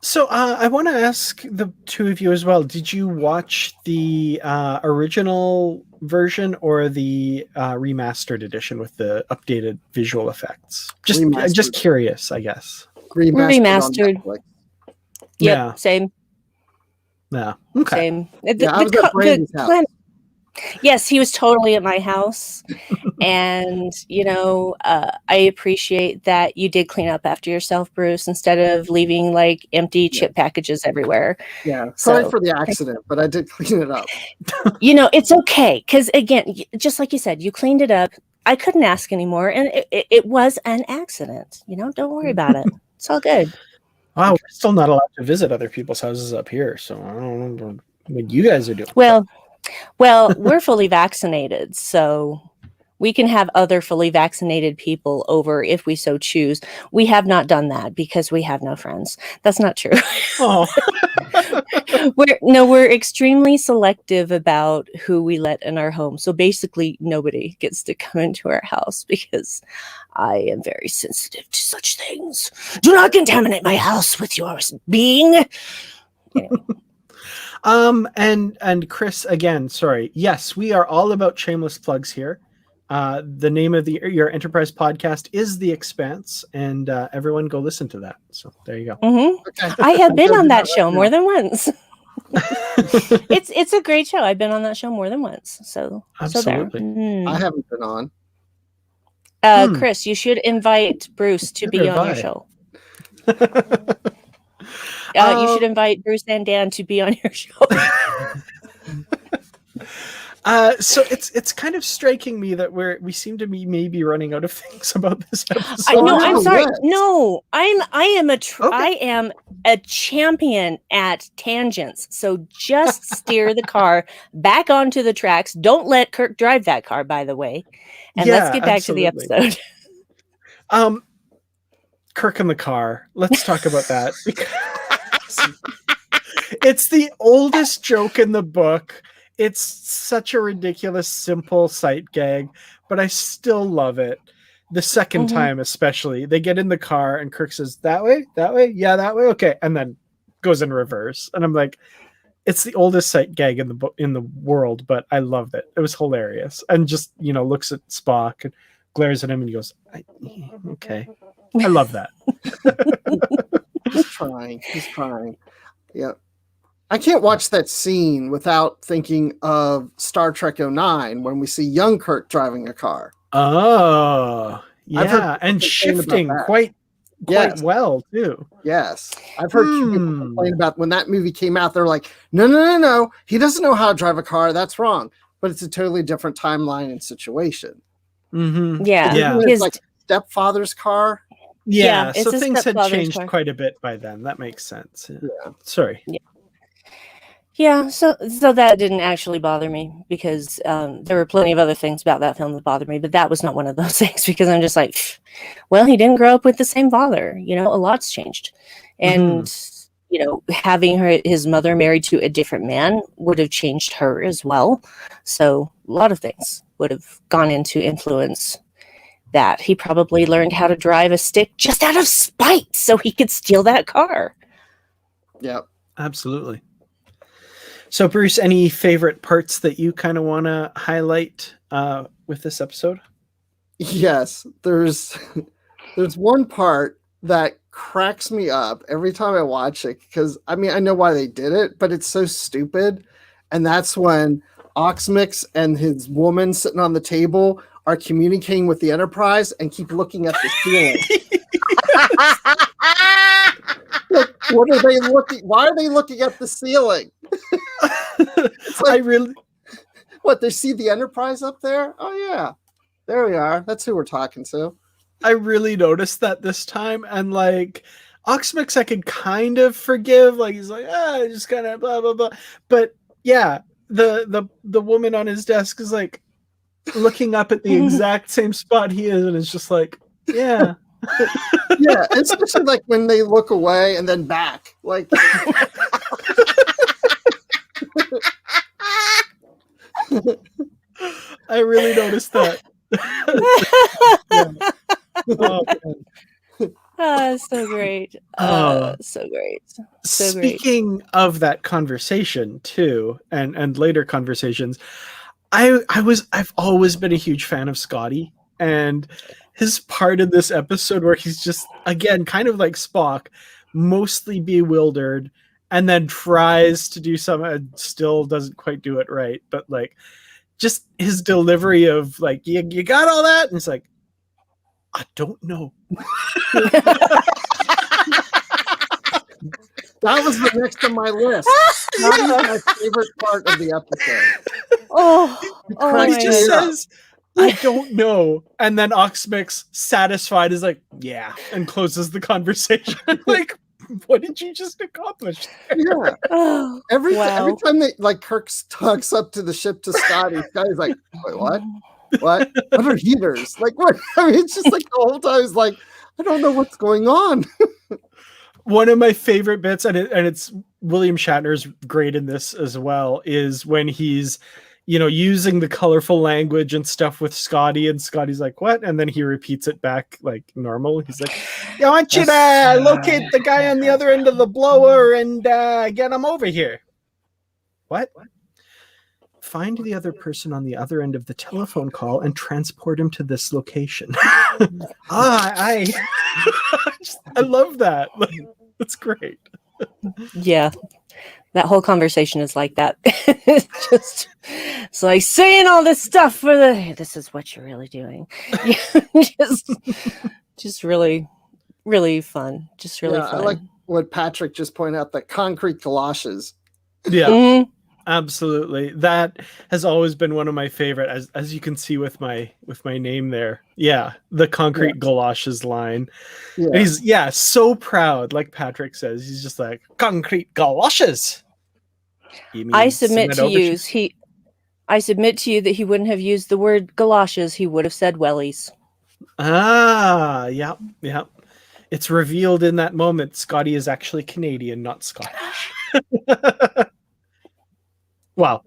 Speaker 1: So I want to ask the two of you as well. Did you watch the original version or the remastered edition with the updated visual effects? Just curious, I guess.
Speaker 2: Remastered. Yep,
Speaker 1: yeah.
Speaker 2: Same.
Speaker 1: Yeah. Okay.
Speaker 2: Same.
Speaker 3: I was at Brandi's house.
Speaker 2: Yes, he was totally at my house. And, I appreciate that you did clean up after yourself, Bruce, instead of leaving like empty chip packages everywhere.
Speaker 3: Yeah. Sorry for the accident, but I did clean it up.
Speaker 2: It's okay. Because again, just like you said, you cleaned it up. I couldn't ask anymore. And it was an accident. Don't worry about it. It's all good.
Speaker 1: Wow, we're still not allowed to visit other people's houses up here. So I don't know what you guys are doing.
Speaker 2: Well, we're fully vaccinated, so we can have other fully vaccinated people over if we so choose. We have not done that because we have no friends. That's not true.
Speaker 1: Oh.
Speaker 2: We're extremely selective about who we let in our home. So basically nobody gets to come into our house because I am very sensitive to such things. Do not contaminate my house with your being. Anyway.
Speaker 1: And Chris, again, sorry. Yes, we are all about shameless plugs here. The name of your Enterprise podcast is The Expanse, and everyone go listen to that. So there you go.
Speaker 2: Okay. I have been on that show more than once. It's a great show. I've been on that show more than once. So
Speaker 1: absolutely.
Speaker 3: I haven't been on.
Speaker 2: Chris, you should invite Bruce to be on your show. You should invite Bruce and Dan to be on your show.
Speaker 1: So it's kind of striking me that we seem to be maybe running out of things about this episode.
Speaker 2: I know. I'm sorry. No, I am a champion at tangents. So just steer the car back onto the tracks. Don't let Kirk drive that car, by the way. And let's get back to the episode.
Speaker 1: Kirk in the car. Let's talk about that. It's the oldest joke in the book. It's such a ridiculous, simple sight gag, but I still love it. The second time, especially, they get in the car and Kirk says, "That way, yeah, that way, okay," and then goes in reverse. And I'm like, it's the oldest sight gag in the book in the world, but I loved it. It was hilarious, and just looks at Spock and glares at him, and he goes, "Okay." I love that.
Speaker 3: He's trying. Yeah. I can't watch that scene without thinking of Star Trek 09 when we see young Kirk driving a car.
Speaker 1: Oh, yeah, and shifting quite well too.
Speaker 3: Yes, I've heard people complain about when that movie came out. They're like, no, he doesn't know how to drive a car. That's wrong. But it's a totally different timeline and situation.
Speaker 2: Yeah.
Speaker 3: It's like stepfather's car.
Speaker 1: Yeah, so things had changed quite a bit by then. That makes sense. Yeah. Sorry.
Speaker 2: Yeah. Yeah, so that didn't actually bother me because there were plenty of other things about that film that bothered me, but that was not one of those things because I'm just like, "Pfft, well, he didn't grow up with the same father. You know, a lot's changed. And, you know, having his mother married to a different man would have changed her as well. So a lot of things would have gone into influence that. He probably learned how to drive a stick just out of spite so he could steal that car.
Speaker 3: Yep.
Speaker 1: Absolutely. So, Bruce, any favorite parts that you kind of want to highlight with this episode?
Speaker 3: Yes, there's one part that cracks me up every time I watch it because I mean I know why they did it, but it's so stupid. And that's when Oxmix and his woman sitting on the table are communicating with the Enterprise and keep looking at the ceiling. Like, what are they looking? Why are they looking at the ceiling? It's like, what, they see the Enterprise up there? Oh yeah, there we are. That's who we're talking to.
Speaker 1: I really noticed that this time, and like Oxmix I could kind of forgive, like he's like, just kind of blah blah blah. But yeah, the woman on his desk is like looking up at the exact same spot he is, and it's just like, yeah.
Speaker 3: Yeah, especially like when they look away and then back. Like
Speaker 1: I really noticed that. Yeah.
Speaker 2: So great. So great.
Speaker 1: Speaking of that conversation too, and later conversations, I've always been a huge fan of Scotty, and his part in this episode where he's just, again, kind of like Spock, mostly bewildered, and then tries to do something and still doesn't quite do it right. But like, just his delivery of like, you got all that? And it's like, I don't know.
Speaker 3: that was the next on my list. That was my favorite part of the episode.
Speaker 1: He just says, I don't know. And then Oxmix, satisfied, is like, yeah, and closes the conversation. Like, what did you just accomplish there?
Speaker 3: Yeah. Every time they like Kirk talks up to the ship to Scotty, Scotty's like, wait, what? What are heaters? Like, what? I mean, it's just like the whole time he's like, I don't know what's going on.
Speaker 1: One of my favorite bits, and it's William Shatner's great in this as well, is when he's, you know, using the colorful language and stuff with Scotty, and Scotty's like, what? And then he repeats it back like normal. He's like, I want you to locate the guy on the other end of the blower and get him over here. What? Find the other person on the other end of the telephone call and transport him to this location. I love that. That's great.
Speaker 2: Yeah. That whole conversation is like that. It's like saying all this stuff for this is what you're really doing. just really, really fun. Just really fun.
Speaker 3: I like what Patrick just pointed out, the concrete galoshes.
Speaker 1: Yeah. Mm-hmm. Absolutely. That has always been one of my favorite, as you can see with my name there. Yeah, the concrete galoshes line. Yeah. And he's so proud, like Patrick says. He's just like, concrete galoshes.
Speaker 2: I submit to you that he wouldn't have used the word galoshes, he would have said wellies.
Speaker 1: Yeah. It's revealed in that moment Scotty is actually Canadian, not Scottish. Well,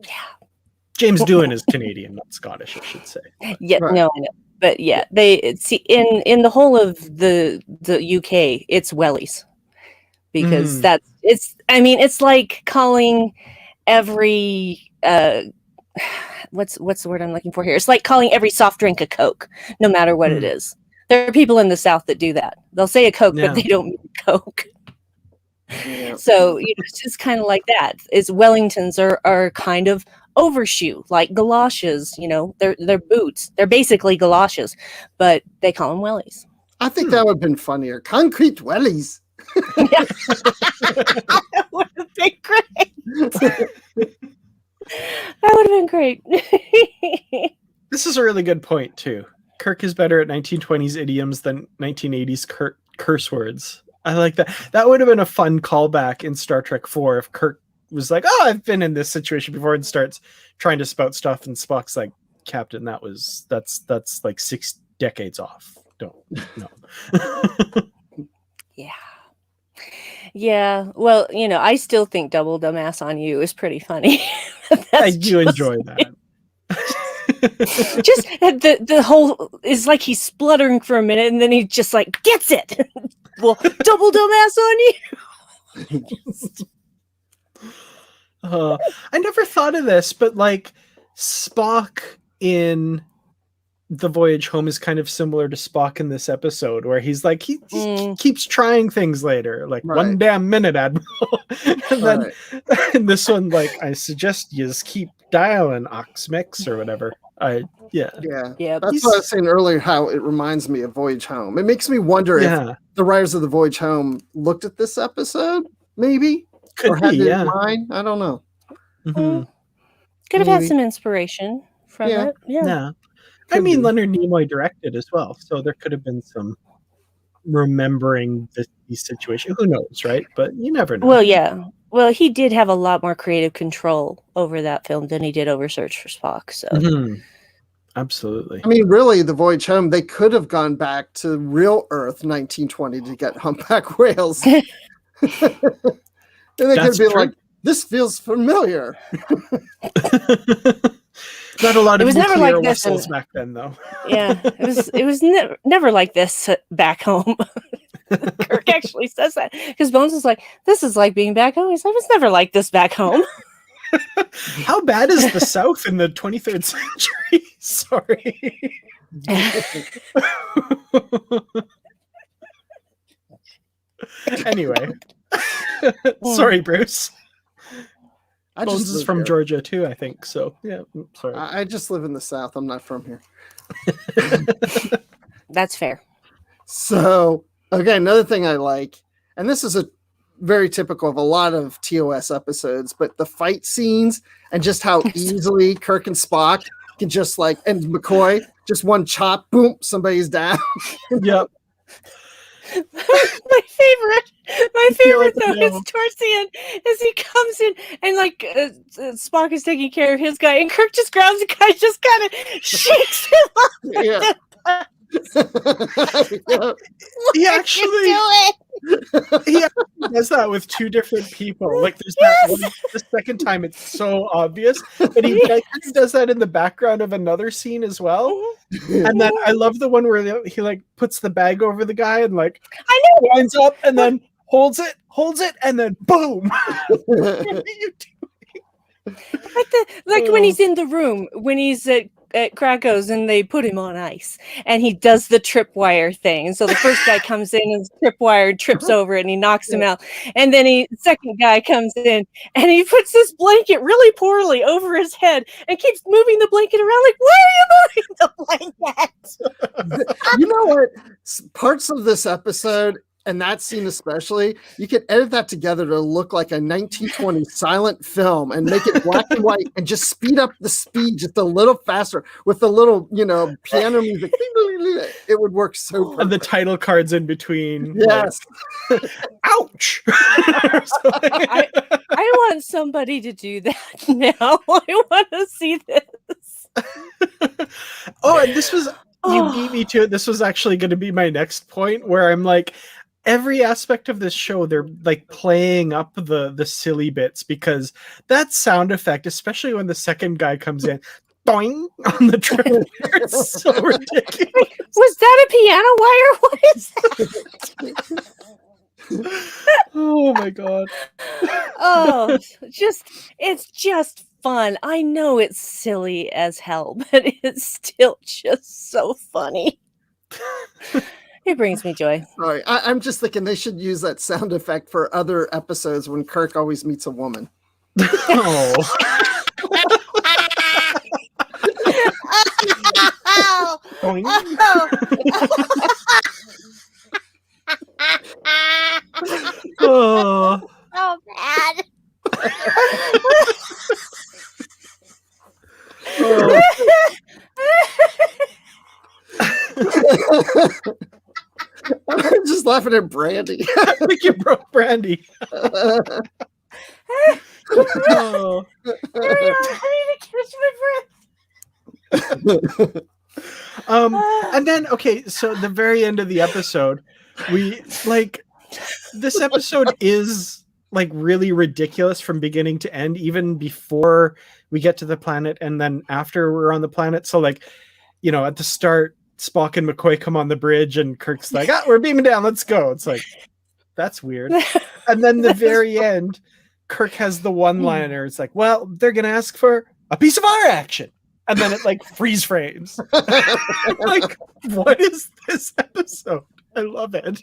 Speaker 1: James Doohan is Canadian, not Scottish, I should say.
Speaker 2: Yeah, right. No, I know. But yeah, they see in the whole of the UK, it's wellies. Because it's like calling every what's the word I'm looking for here? It's like calling every soft drink a Coke, no matter what it is. There are people in the South that do that. They'll say a Coke, but they don't mean Coke. Yeah. So it's just kind of like that. Is Wellingtons are kind of overshoe, like galoshes. They're boots. They're basically galoshes, but they call them wellies.
Speaker 3: I think that would have been funnier. Concrete wellies.
Speaker 2: That would have been great. That would have been great.
Speaker 1: This is a really good point too. Kirk is better at 1920s idioms than 1980s curse words. I like that. That would have been a fun callback in Star Trek 4 if Kirk was like, "Oh, I've been in this situation before," and starts trying to spout stuff, and Spock's like, "Captain, that's like 6 decades off. Don't no."
Speaker 2: Yeah. Yeah. Well, I still think Double Dumbass on You is pretty funny.
Speaker 1: I do enjoy that.
Speaker 2: Just the whole is like he's spluttering for a minute and then he just like gets it. Well, Double Dumbass on You.
Speaker 1: I never thought of this, but like Spock in The Voyage Home is kind of similar to Spock in this episode, where he's like he keeps trying things later, like one damn minute, Admiral. And then in this one, like, I suggest you just keep dialing Oxmix or whatever. Yeah.
Speaker 3: That's what I was saying earlier, how it reminds me of Voyage Home. It makes me wonder if the writers of The Voyage Home looked at this episode, maybe,
Speaker 1: could
Speaker 3: or had
Speaker 1: be,
Speaker 3: it in mind. I don't know.
Speaker 2: Could have had some inspiration from it.
Speaker 1: Yeah. I mean, Leonard Nimoy directed as well, so there could have been some remembering these situations. Who knows, right? But you never know.
Speaker 2: Well, yeah. Well, he did have a lot more creative control over that film than he did over Search for Spock. So,
Speaker 1: absolutely.
Speaker 3: I mean, really, The Voyage Home, they could have gone back to real Earth 1920 to get humpback whales. And they could be like, "This feels familiar."
Speaker 1: Not a lot of
Speaker 2: never like this
Speaker 1: whistles back then, though.
Speaker 2: Yeah, it was never like this back home. Kirk actually says that because Bones is like, "This is like being back home." He's like, "It was never like this back home."
Speaker 1: How bad is the South in the 23rd century? Sorry. Anyway, sorry, Bruce. Bones is from Georgia too, I think. So yeah, sorry.
Speaker 3: I just live in the South. I'm not from here.
Speaker 2: That's fair.
Speaker 3: So, okay, another thing I like, and this is a very typical of a lot of TOS episodes, but the fight scenes and just how easily Kirk and Spock can just like, and McCoy, just one chop, boom, somebody's down.
Speaker 1: Yep.
Speaker 2: My favorite though is towards the end as he comes in and like Spock is taking care of his guy and Kirk just grabs the guy, just kind of shakes him up.
Speaker 3: Yeah.
Speaker 1: He actually does that with 2 different people. Like there's that one, the second time it's so obvious, but he does that in the background of another scene as well. And then I love the one where he like puts the bag over the guy and like winds up and then holds it, and then boom. What are you doing?
Speaker 2: Like when he's in the room, when he's at Krakow's and they put him on ice and he does the tripwire thing. So the first guy comes in and tripwire trips over it and he knocks him out. And then second guy comes in and he puts this blanket really poorly over his head and keeps moving the blanket around. Like, why are you moving the blanket?
Speaker 3: You know what? Parts of this episode and that scene especially, you could edit that together to look like a 1920 silent film and make it black and white and just speed up the speed just a little faster with the little, piano music. It would work so perfect.
Speaker 1: And the title cards in between.
Speaker 3: Yes.
Speaker 1: Like, ouch.
Speaker 2: I want somebody to do that now. I want to see this.
Speaker 1: Oh, and this was, you beat me to it. This was actually going to be my next point where I'm like, every aspect of this show, they're like playing up the silly bits, because that sound effect, especially when the second guy comes in, boing on the trailer, it's so ridiculous.
Speaker 2: Was that a piano wire? What is that?
Speaker 1: Oh my god.
Speaker 2: Oh, it's just fun. I know it's silly as hell, but it's still just so funny. It brings me joy.
Speaker 3: Sorry, I'm just thinking they should use that sound effect for other episodes when Kirk always meets a woman.
Speaker 1: Oh. Boing. Oh.
Speaker 2: So bad.
Speaker 1: Oh.
Speaker 3: I'm just laughing at Brandi.
Speaker 1: I think you broke Brandi. Oh.
Speaker 2: Hurry up, I need to catch my breath.
Speaker 1: And then so the very end of the episode, we like this episode is like really ridiculous from beginning to end, even before we get to the planet and then after we're on the planet. So like, you know, at the start, Spock and McCoy come on the bridge and Kirk's like, we're beaming down, let's go. It's like, that's weird. And then the very end, Kirk has the one-liner. It's like, well, they're gonna ask for a piece of our action. And then it like freeze frames. Like, what is this episode? I love it.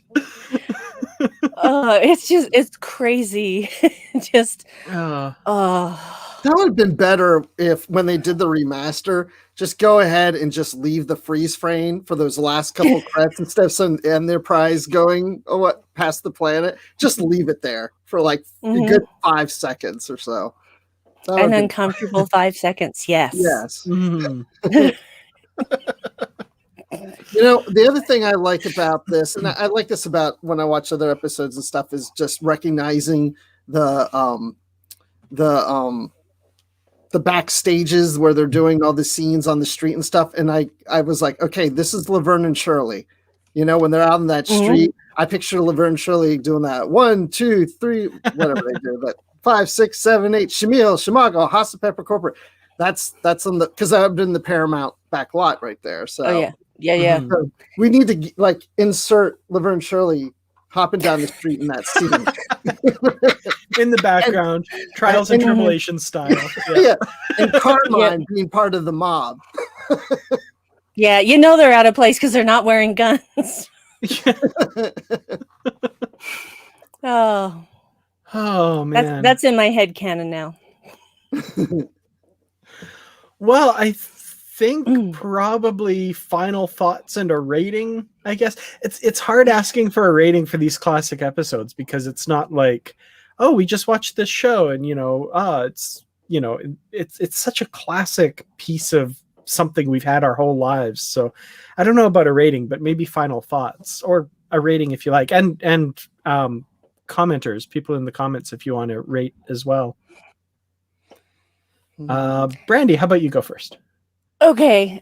Speaker 2: It's crazy.
Speaker 3: That would have been better if when they did the remaster, just go ahead and just leave the freeze frame for those last couple credits instead of some Enterprise going past the planet. Just leave it there for like a good 5 seconds or so.
Speaker 2: An uncomfortable 5 seconds, yes.
Speaker 3: Yes.
Speaker 1: Mm-hmm.
Speaker 3: You know, the other thing I like about this, and I like this about when I watch other episodes and stuff, is just recognizing the backstages where they're doing all the scenes on the street and stuff. And I was like, okay, this is Laverne and Shirley. You know, when they're out on that street, I picture Laverne and Shirley doing that 1, 2, 3, whatever they do, but 5, 6, 7, 8, Shamil, Shamago, Hasa Pepper Corporate. That's on the, because I've been in the Paramount back lot right there. So
Speaker 2: yeah.
Speaker 3: So we need to like insert Laverne and Shirley hopping down the street in that scene.
Speaker 1: In the background, Trials and Tribulations style.
Speaker 3: Yeah. And Carmine being part of the mob.
Speaker 2: Yeah, you know they're out of place because they're not wearing guns.
Speaker 1: Oh man.
Speaker 2: That's in my head canon now.
Speaker 1: Well, I think probably final thoughts and a rating, I guess. It's hard asking for a rating for these classic episodes because it's not like, oh, we just watched this show and it's such a classic piece of something we've had our whole lives. So I don't know about a rating, but maybe final thoughts or a rating if you like. And commenters, people in the comments if you want to rate as well. Brandi, how about you go first?
Speaker 2: Okay.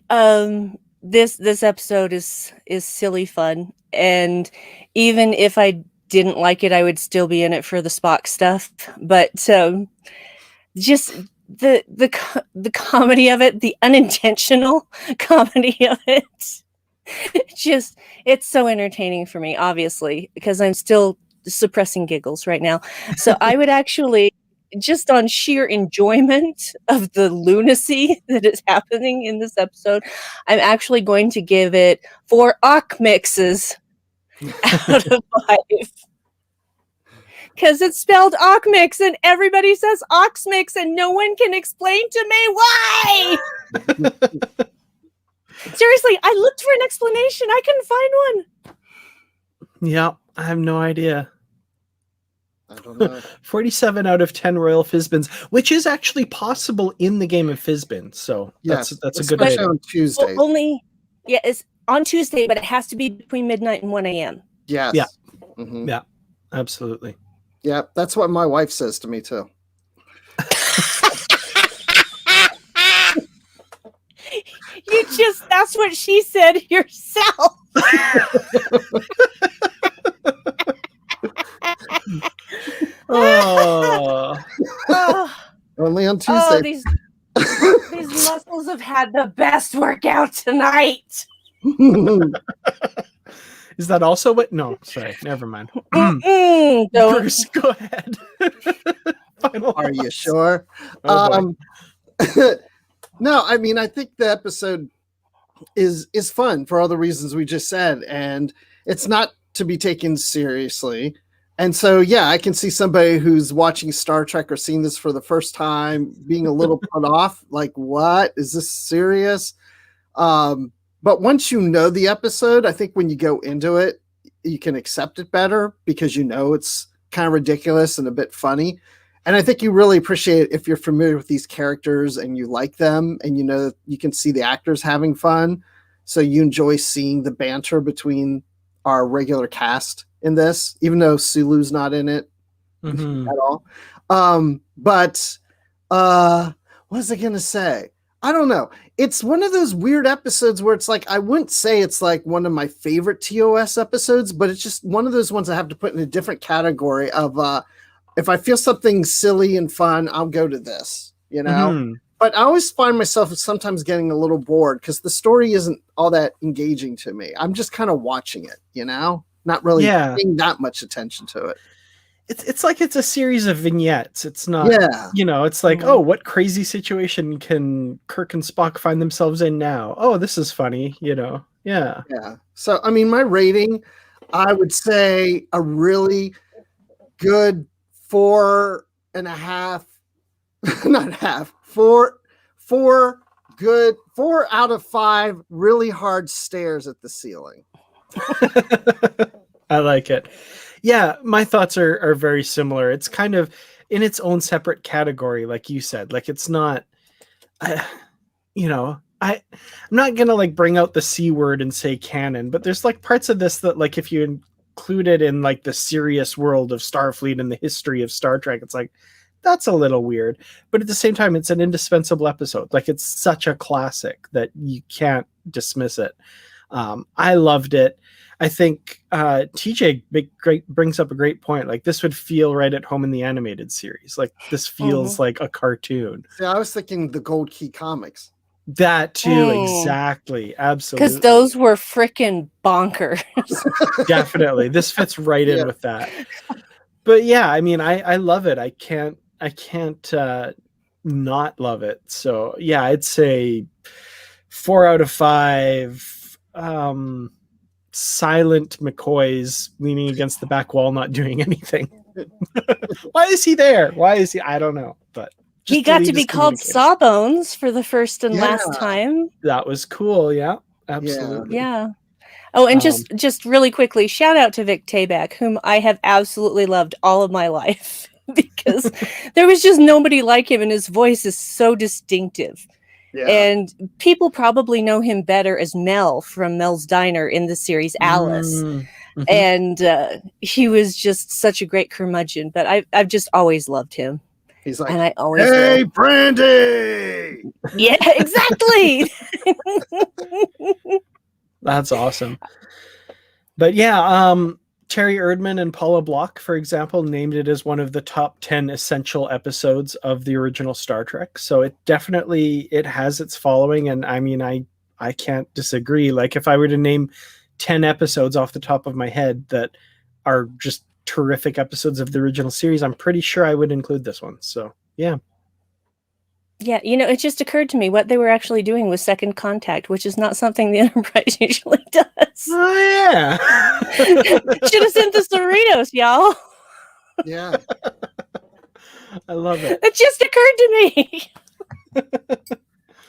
Speaker 2: This episode is silly fun, and even if I didn't like it, I would still be in it for the Spock stuff. But just the comedy of it, the unintentional comedy of it, it's so entertaining for me. Obviously, because I'm still suppressing giggles right now. So I would actually, just on sheer enjoyment of the lunacy that is happening in this episode, I'm actually going to give it 4 Ock mixes out of 5. Because it's spelled Ockmix and everybody says Oxmix and no one can explain to me why. Seriously, I looked for an explanation. I couldn't find one.
Speaker 1: Yeah, I have no idea.
Speaker 3: I don't know.
Speaker 1: 47 out of 10 Royal Fizbins, which is actually possible in the game of Fizbin. So that's a good idea.
Speaker 3: On Tuesday.
Speaker 2: It's on Tuesday, but it has to be between midnight and 1 a.m.
Speaker 3: Yes.
Speaker 1: Yeah.
Speaker 3: Mm-hmm.
Speaker 1: Yeah, absolutely.
Speaker 3: Yeah, that's what my wife says to me too.
Speaker 2: That's what she said yourself.
Speaker 3: Only on Tuesday.
Speaker 2: These muscles have had the best workout tonight.
Speaker 1: Is that also what? No, sorry, never mind.
Speaker 2: Bruce,
Speaker 1: go ahead.
Speaker 3: Are you sure? No, I mean, I think the episode is fun for all the reasons we just said, and it's not to be taken seriously. And so, yeah, I can see somebody who's watching Star Trek or seeing this for the first time being a little put off, like, what? Is this serious? But once you know the episode, I think when you go into it, you can accept it better because you know it's kind of ridiculous and a bit funny. And I think you really appreciate it if you're familiar with these characters and you like them and you know you can see the actors having fun. So you enjoy seeing the banter between our regular cast in this, even though Sulu's not in it at all. But what was I gonna say? I don't know. It's one of those weird episodes where it's like I wouldn't say it's like one of my favorite TOS episodes, but it's just one of those ones I have to put in a different category of if I feel something silly and fun, I'll go to this, But I always find myself sometimes getting a little bored because the story isn't all that engaging to me. I'm just kind of watching it, not really paying that much attention to it.
Speaker 1: It's like it's a series of vignettes. It's not, it's like, oh, what crazy situation can Kirk and Spock find themselves in now? Oh, this is funny, Yeah.
Speaker 3: Yeah. So, I mean, my rating, I would say a really good 4.5, not half, 4 good, 4 out of 5 really hard stares at the ceiling.
Speaker 1: I like it. Yeah, my thoughts are very similar. It's kind of in its own separate category, like you said. Like it's not, I'm not gonna like bring out the C word and say canon, but there's like parts of this that like if you include it in like the serious world of Starfleet and the history of Star Trek, it's like that's a little weird. But at the same time, it's an indispensable episode. Like it's such a classic that you can't dismiss it. I loved it. I think TJ brings up a great point. Like this would feel right at home in the animated series. Like this feels like a cartoon.
Speaker 3: Yeah, I was thinking the Gold Key comics.
Speaker 1: That too, exactly, absolutely.
Speaker 2: Because those were freaking bonkers.
Speaker 1: Definitely, this fits right in with that. But yeah, I mean, I love it. I can't not love it. So yeah, I'd say 4 out of 5. Silent McCoys leaning against the back wall, not doing anything. Why is he there? Why is he? I don't know. But
Speaker 2: he got to be called Sawbones for the first and last time.
Speaker 1: That was cool. Yeah, absolutely.
Speaker 2: Yeah. Oh, and just really quickly, shout out to Vic Tayback, whom I have absolutely loved all of my life because there was just nobody like him, and his voice is so distinctive. Yeah. And people probably know him better as Mel from Mel's Diner in the series Alice. Mm-hmm. And he was just such a great curmudgeon, but I've just always loved him.
Speaker 3: He's like,
Speaker 2: and I always
Speaker 3: hey, Brandi!
Speaker 2: Yeah, exactly.
Speaker 1: That's awesome. But yeah, Terry Erdman and Paula Block, for example, named it as one of the top 10 essential episodes of the original Star Trek. So it definitely, it has its following. And I mean, I can't disagree. Like if I were to name 10 episodes off the top of my head that are just terrific episodes of the original series, I'm pretty sure I would include this one. So yeah.
Speaker 2: Yeah, it just occurred to me what they were actually doing with Second Contact, which is not something the Enterprise usually does.
Speaker 1: Oh, yeah.
Speaker 2: Should have sent the Cerritos, y'all.
Speaker 3: Yeah.
Speaker 1: I love it.
Speaker 2: It just occurred to me.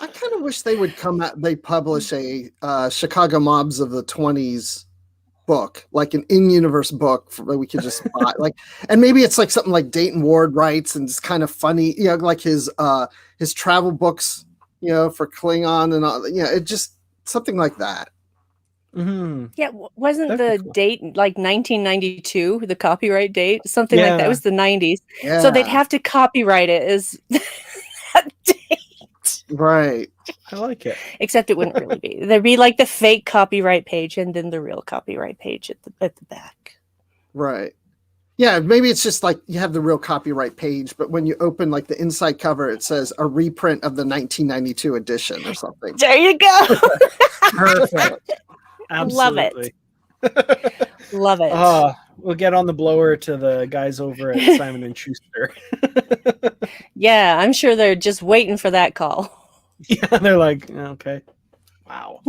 Speaker 3: I kind of wish they would they publish a Chicago Mobs of the 20s book, like an in-universe book that we could just buy. And maybe it's like something like Dayton Ward writes and it's kind of funny, like his travel books, for Klingon and all, it just something like that.
Speaker 1: Mm-hmm.
Speaker 2: Yeah, wasn't the date like 1992, the copyright date? Something like that. It was the 90s. Yeah. So they'd have to copyright it as that date.
Speaker 3: Right.
Speaker 1: I like it.
Speaker 2: Except it wouldn't really be. There'd be like the fake copyright page and then the real copyright page at the back.
Speaker 3: Right. Yeah, maybe it's just like you have the real copyright page, but when you open like the inside cover, it says a reprint of the 1992 edition or something.
Speaker 2: There you go.
Speaker 1: Perfect. Absolutely.
Speaker 2: Love it.
Speaker 1: We'll get on the blower to the guys over at Simon & Schuster.
Speaker 2: Yeah, I'm sure they're just waiting for that call.
Speaker 1: Yeah, they're like, okay. Wow.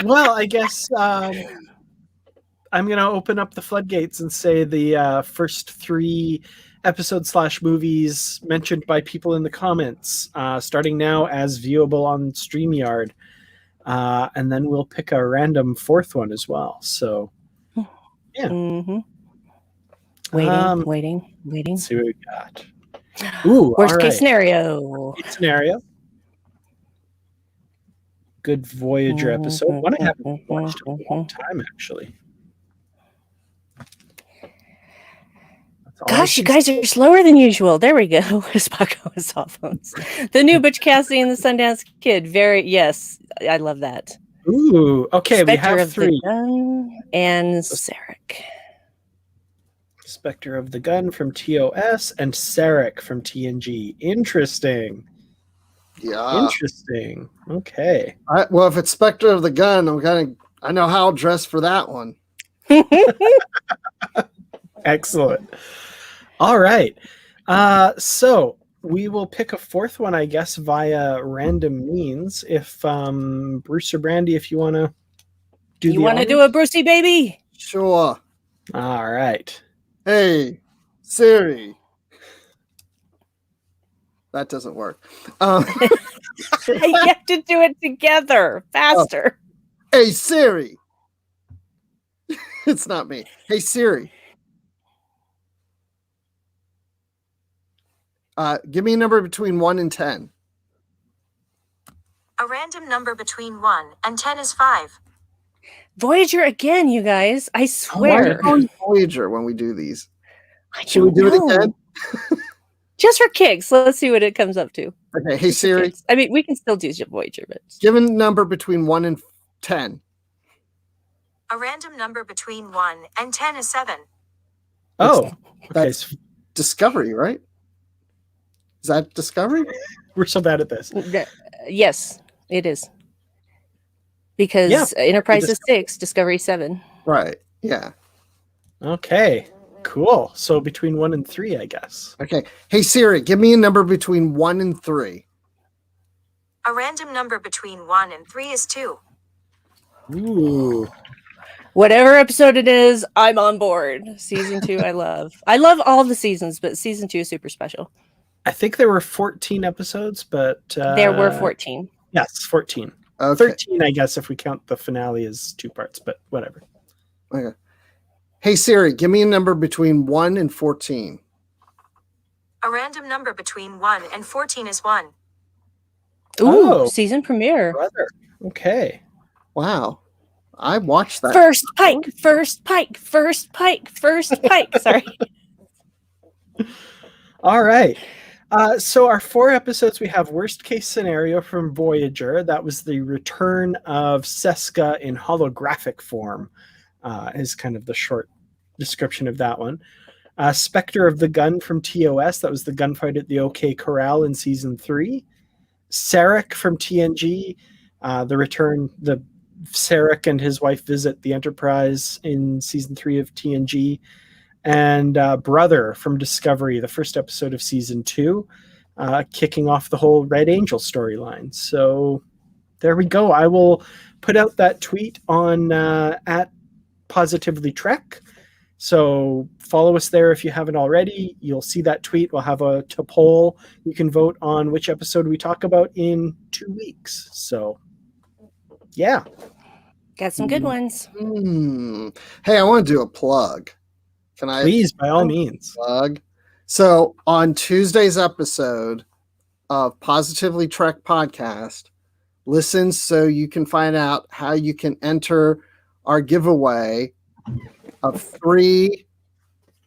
Speaker 1: Well, I guess I'm going to open up the floodgates and say the first 3 episodes / movies mentioned by people in the comments, starting now as viewable on StreamYard. And then we'll pick a random 4th one as well. So, yeah.
Speaker 2: Mm-hmm. Waiting.
Speaker 1: Let's see what we got. Ooh,
Speaker 2: worst case scenario.
Speaker 1: Good Voyager episode. One I haven't watched in a long time, actually.
Speaker 2: Gosh, you guys are slower than usual. There we go. Spock on his cell phones. The new Butch Cassidy and the Sundance Kid. Yes, I love that.
Speaker 1: Ooh, okay, we
Speaker 2: Spectre
Speaker 1: have
Speaker 2: of
Speaker 1: 3.
Speaker 2: the Gun and Sarek.
Speaker 1: Spectre of the Gun from TOS and Sarek from TNG. Interesting.
Speaker 3: Yeah.
Speaker 1: Interesting. Okay.
Speaker 3: Well, if it's Spectre of the Gun, I know how I'll dress for that one.
Speaker 1: Excellent. All right. So we will pick a 4th one, I guess, via random means. If Bruce or Brandi, if you want to do
Speaker 2: You want to do a Brucey baby?
Speaker 3: Sure.
Speaker 1: All right.
Speaker 3: Hey, Siri. That doesn't work.
Speaker 2: You have to do it together. Faster.
Speaker 3: Hey, Siri. It's not me. Hey, Siri. Give me a number between 1 and 10.
Speaker 4: A random number between 1 and 10 is 5.
Speaker 2: Voyager again, you guys. I
Speaker 3: Why are
Speaker 2: swear.
Speaker 3: you calling Voyager when we do these? Should we do it again?
Speaker 2: Just for kicks. Let's see what it comes up to.
Speaker 3: Okay. Hey, Siri.
Speaker 2: I mean, we can still do Voyager, but
Speaker 3: Give a number between 1 and 10.
Speaker 4: A random number between 1 and 10 is 7.
Speaker 1: Oh, okay.
Speaker 3: That's Discovery, right? Is that Discovery?
Speaker 1: We're so bad at this.
Speaker 2: yes, it is. Because Enterprise is 6, Discovery 7.
Speaker 3: Right. Yeah.
Speaker 1: Okay. Cool. So between 1 and 3, I guess.
Speaker 3: Okay. Hey, Siri, give me a number between 1 and 3.
Speaker 4: A random number between 1 and 3 is 2.
Speaker 1: Ooh.
Speaker 2: Whatever episode it is, I'm on board. Season 2, I love. I love all the seasons, but season 2 is super special.
Speaker 1: I think there were 14 episodes, but
Speaker 2: there were 14.
Speaker 1: Yes, 14.
Speaker 3: Okay.
Speaker 1: 13, I guess, if we count the finale as 2 parts, but whatever.
Speaker 3: Okay. Hey, Siri, give me a number between 1 and 14.
Speaker 4: A random number between 1 and 14 is 1.
Speaker 2: Ooh, season premiere.
Speaker 1: Brother. Okay.
Speaker 3: Wow. I watched that.
Speaker 2: First pike, first pike, first pike, first pike. Sorry.
Speaker 1: All right. So our 4 episodes, we have Worst Case Scenario from Voyager. That was the return of Seska in holographic form, is kind of the short description of that one. Spectre of the Gun from TOS. That was the gunfight at the OK Corral in season 3. Sarek from TNG. The Sarek and his wife visit the Enterprise in season 3 of TNG. And Brother from Discovery, the first episode of season 2, kicking off the whole Red Angel storyline. So there we go. I will put out that tweet on at Positively Trek. So follow us there if you haven't already. You'll see that tweet. We'll have a poll. You can vote on which episode we talk about in 2 weeks. So yeah.
Speaker 2: Got some good ones.
Speaker 3: Hey, I want to do a plug. Can I?
Speaker 1: Please, by all means.
Speaker 3: Plug. So on Tuesday's episode of Positively Trek podcast, listen so you can find out how you can enter our giveaway of 3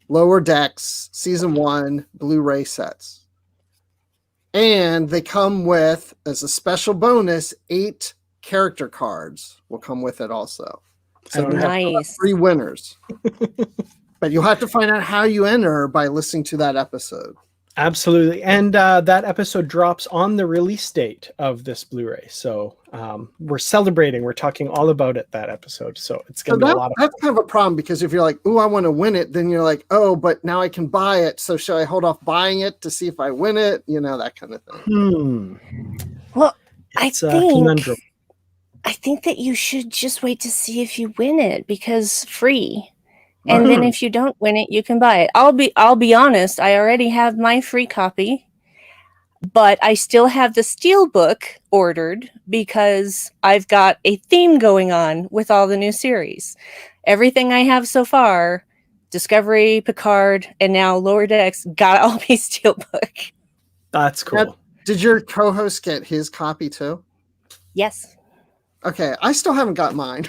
Speaker 3: Lower Decks Season 1 Blu-ray sets. And they come with, as a special bonus, 8 character cards will come with it also. So we have 3 winners. But you'll have to find out how you enter by listening to that episode.
Speaker 1: Absolutely. And that episode drops on the release date of this Blu-ray. So we're celebrating. We're talking all about it that episode. So it's going to be a lot of fun.
Speaker 3: That's kind of a problem because if you're like, oh, I want to win it, then you're like, oh, but now I can buy it. So should I hold off buying it to see if I win it? You know, that kind of thing.
Speaker 2: Well,
Speaker 1: it's a conundrum.
Speaker 2: I think that you should just wait to see if you win it because free. And then if you don't win it, you can buy it. I'll be honest, I already have my free copy, but I still have the Steelbook ordered because I've got a theme going on with all the new series. Everything I have so far, Discovery, Picard, and now Lower Decks, gotta all be Steelbook.
Speaker 1: That's cool.
Speaker 3: Now, did your co-host get his copy too?
Speaker 2: Yes.
Speaker 3: Okay, I still haven't got mine.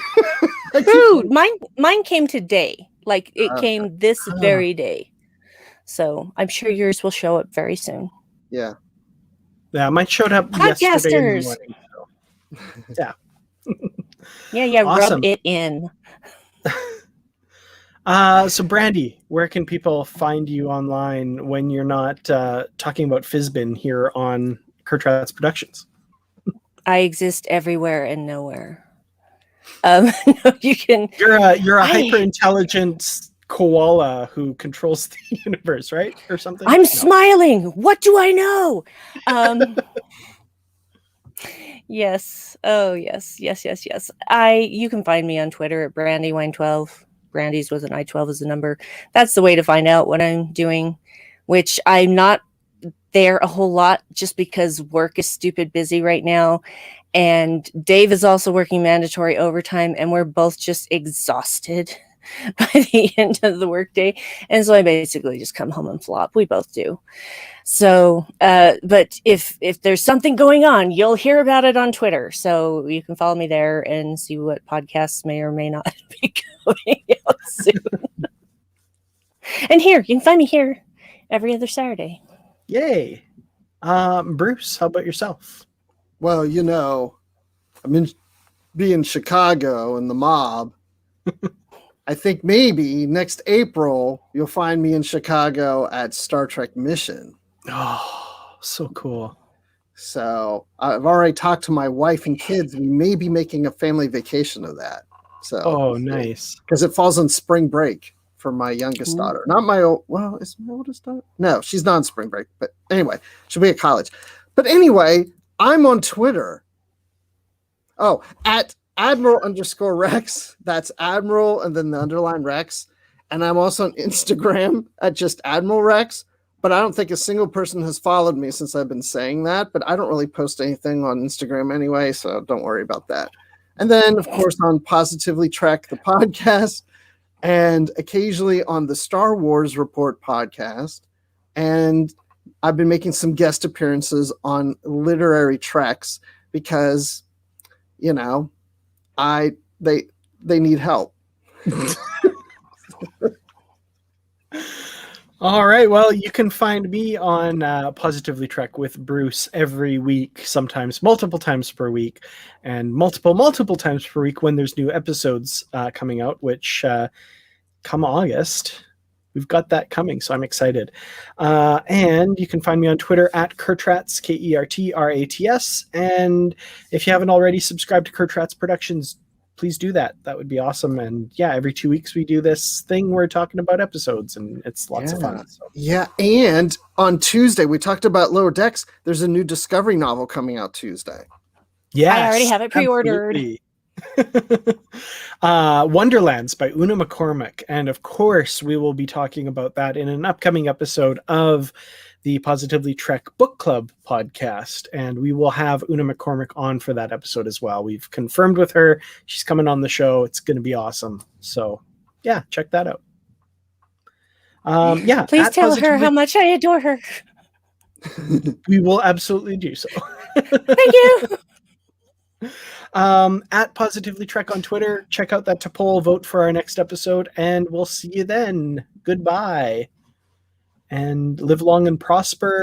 Speaker 2: Dude, mine came today. Like it came this very day. So I'm sure yours will show up very soon.
Speaker 3: Yeah.
Speaker 1: Yeah, mine showed up yesterday in the
Speaker 2: Podcasters!
Speaker 1: morning. So. Yeah.
Speaker 2: Yeah,
Speaker 1: Awesome.
Speaker 2: rub it in.
Speaker 1: So Brandi, where can people find you online when you're not talking about Fizbin here on Kurtrat's Productions?
Speaker 2: I exist everywhere and nowhere. No, you can.
Speaker 1: You're a hyper intelligent koala who controls the universe, right, or something?
Speaker 2: I'm smiling. What do I know? Yes. Oh, yes. You can find me on Twitter at Brandywine12. Brandy's with an I-12 as a number. That's the way to find out what I'm doing, which I'm not there a whole lot just because work is stupid busy right now. And Dave is also working mandatory overtime, and we're both just exhausted by the end of the workday. And so I basically just come home and flop. We both do. So, but if there's something going on, you'll hear about it on Twitter. So you can follow me there and see what podcasts may or may not be going out soon. And here, you can find me here every other Saturday.
Speaker 1: Yay. Bruce, how about yourself?
Speaker 3: Well, I'm in Chicago and the mob. I think maybe next April you'll find me in Chicago at Star Trek Mission.
Speaker 1: Oh, so cool.
Speaker 3: So I've already talked to my wife and kids. We may be making a family vacation of that. So
Speaker 1: nice.
Speaker 3: Because it falls on spring break for my youngest daughter. Not my is my oldest daughter? No, she's not on spring break. But anyway, she'll be at college. But anyway, I'm on Twitter. Oh, at Admiral_Rex. That's Admiral and then the underline Rex. And I'm also on Instagram at just Admiral Rex. But I don't think a single person has followed me since I've been saying that. But I don't really post anything on Instagram anyway, so don't worry about that. And then, of course, on Positively Trek, the podcast, and occasionally on the Star Wars Report podcast. And I've been making some guest appearances on Literary Treks because, they need help.
Speaker 1: All right. Well, you can find me on Positively Trek with Bruce every week, sometimes multiple times per week, and multiple times per week when there's new episodes coming out, which come August. We've got that coming, so I'm excited. And you can find me on Twitter at Kurtrats, KERTRATS. And if you haven't already subscribed to Kurtrats Productions, please do that. That would be awesome. And yeah, every 2 weeks we do this thing where we're talking about episodes, and it's lots of fun. So.
Speaker 3: Yeah, and on Tuesday, we talked about Lower Decks. There's a new Discovery novel coming out Tuesday.
Speaker 1: Yes,
Speaker 2: I already have it pre-ordered.
Speaker 1: Wonderlands by Una McCormack. And of course, we will be talking about that in an upcoming episode of the Positively Trek Book Club podcast. And we will have Una McCormack on for that episode as well. We've confirmed with her. She's coming on the show. It's going to be awesome. So yeah, check that out.
Speaker 2: Please tell her how much I adore her.
Speaker 1: We will absolutely do so.
Speaker 2: Thank you.
Speaker 1: At Positively Trek on Twitter. Check out that poll, vote for our next episode, and we'll see you then. Goodbye. And live long and prosper.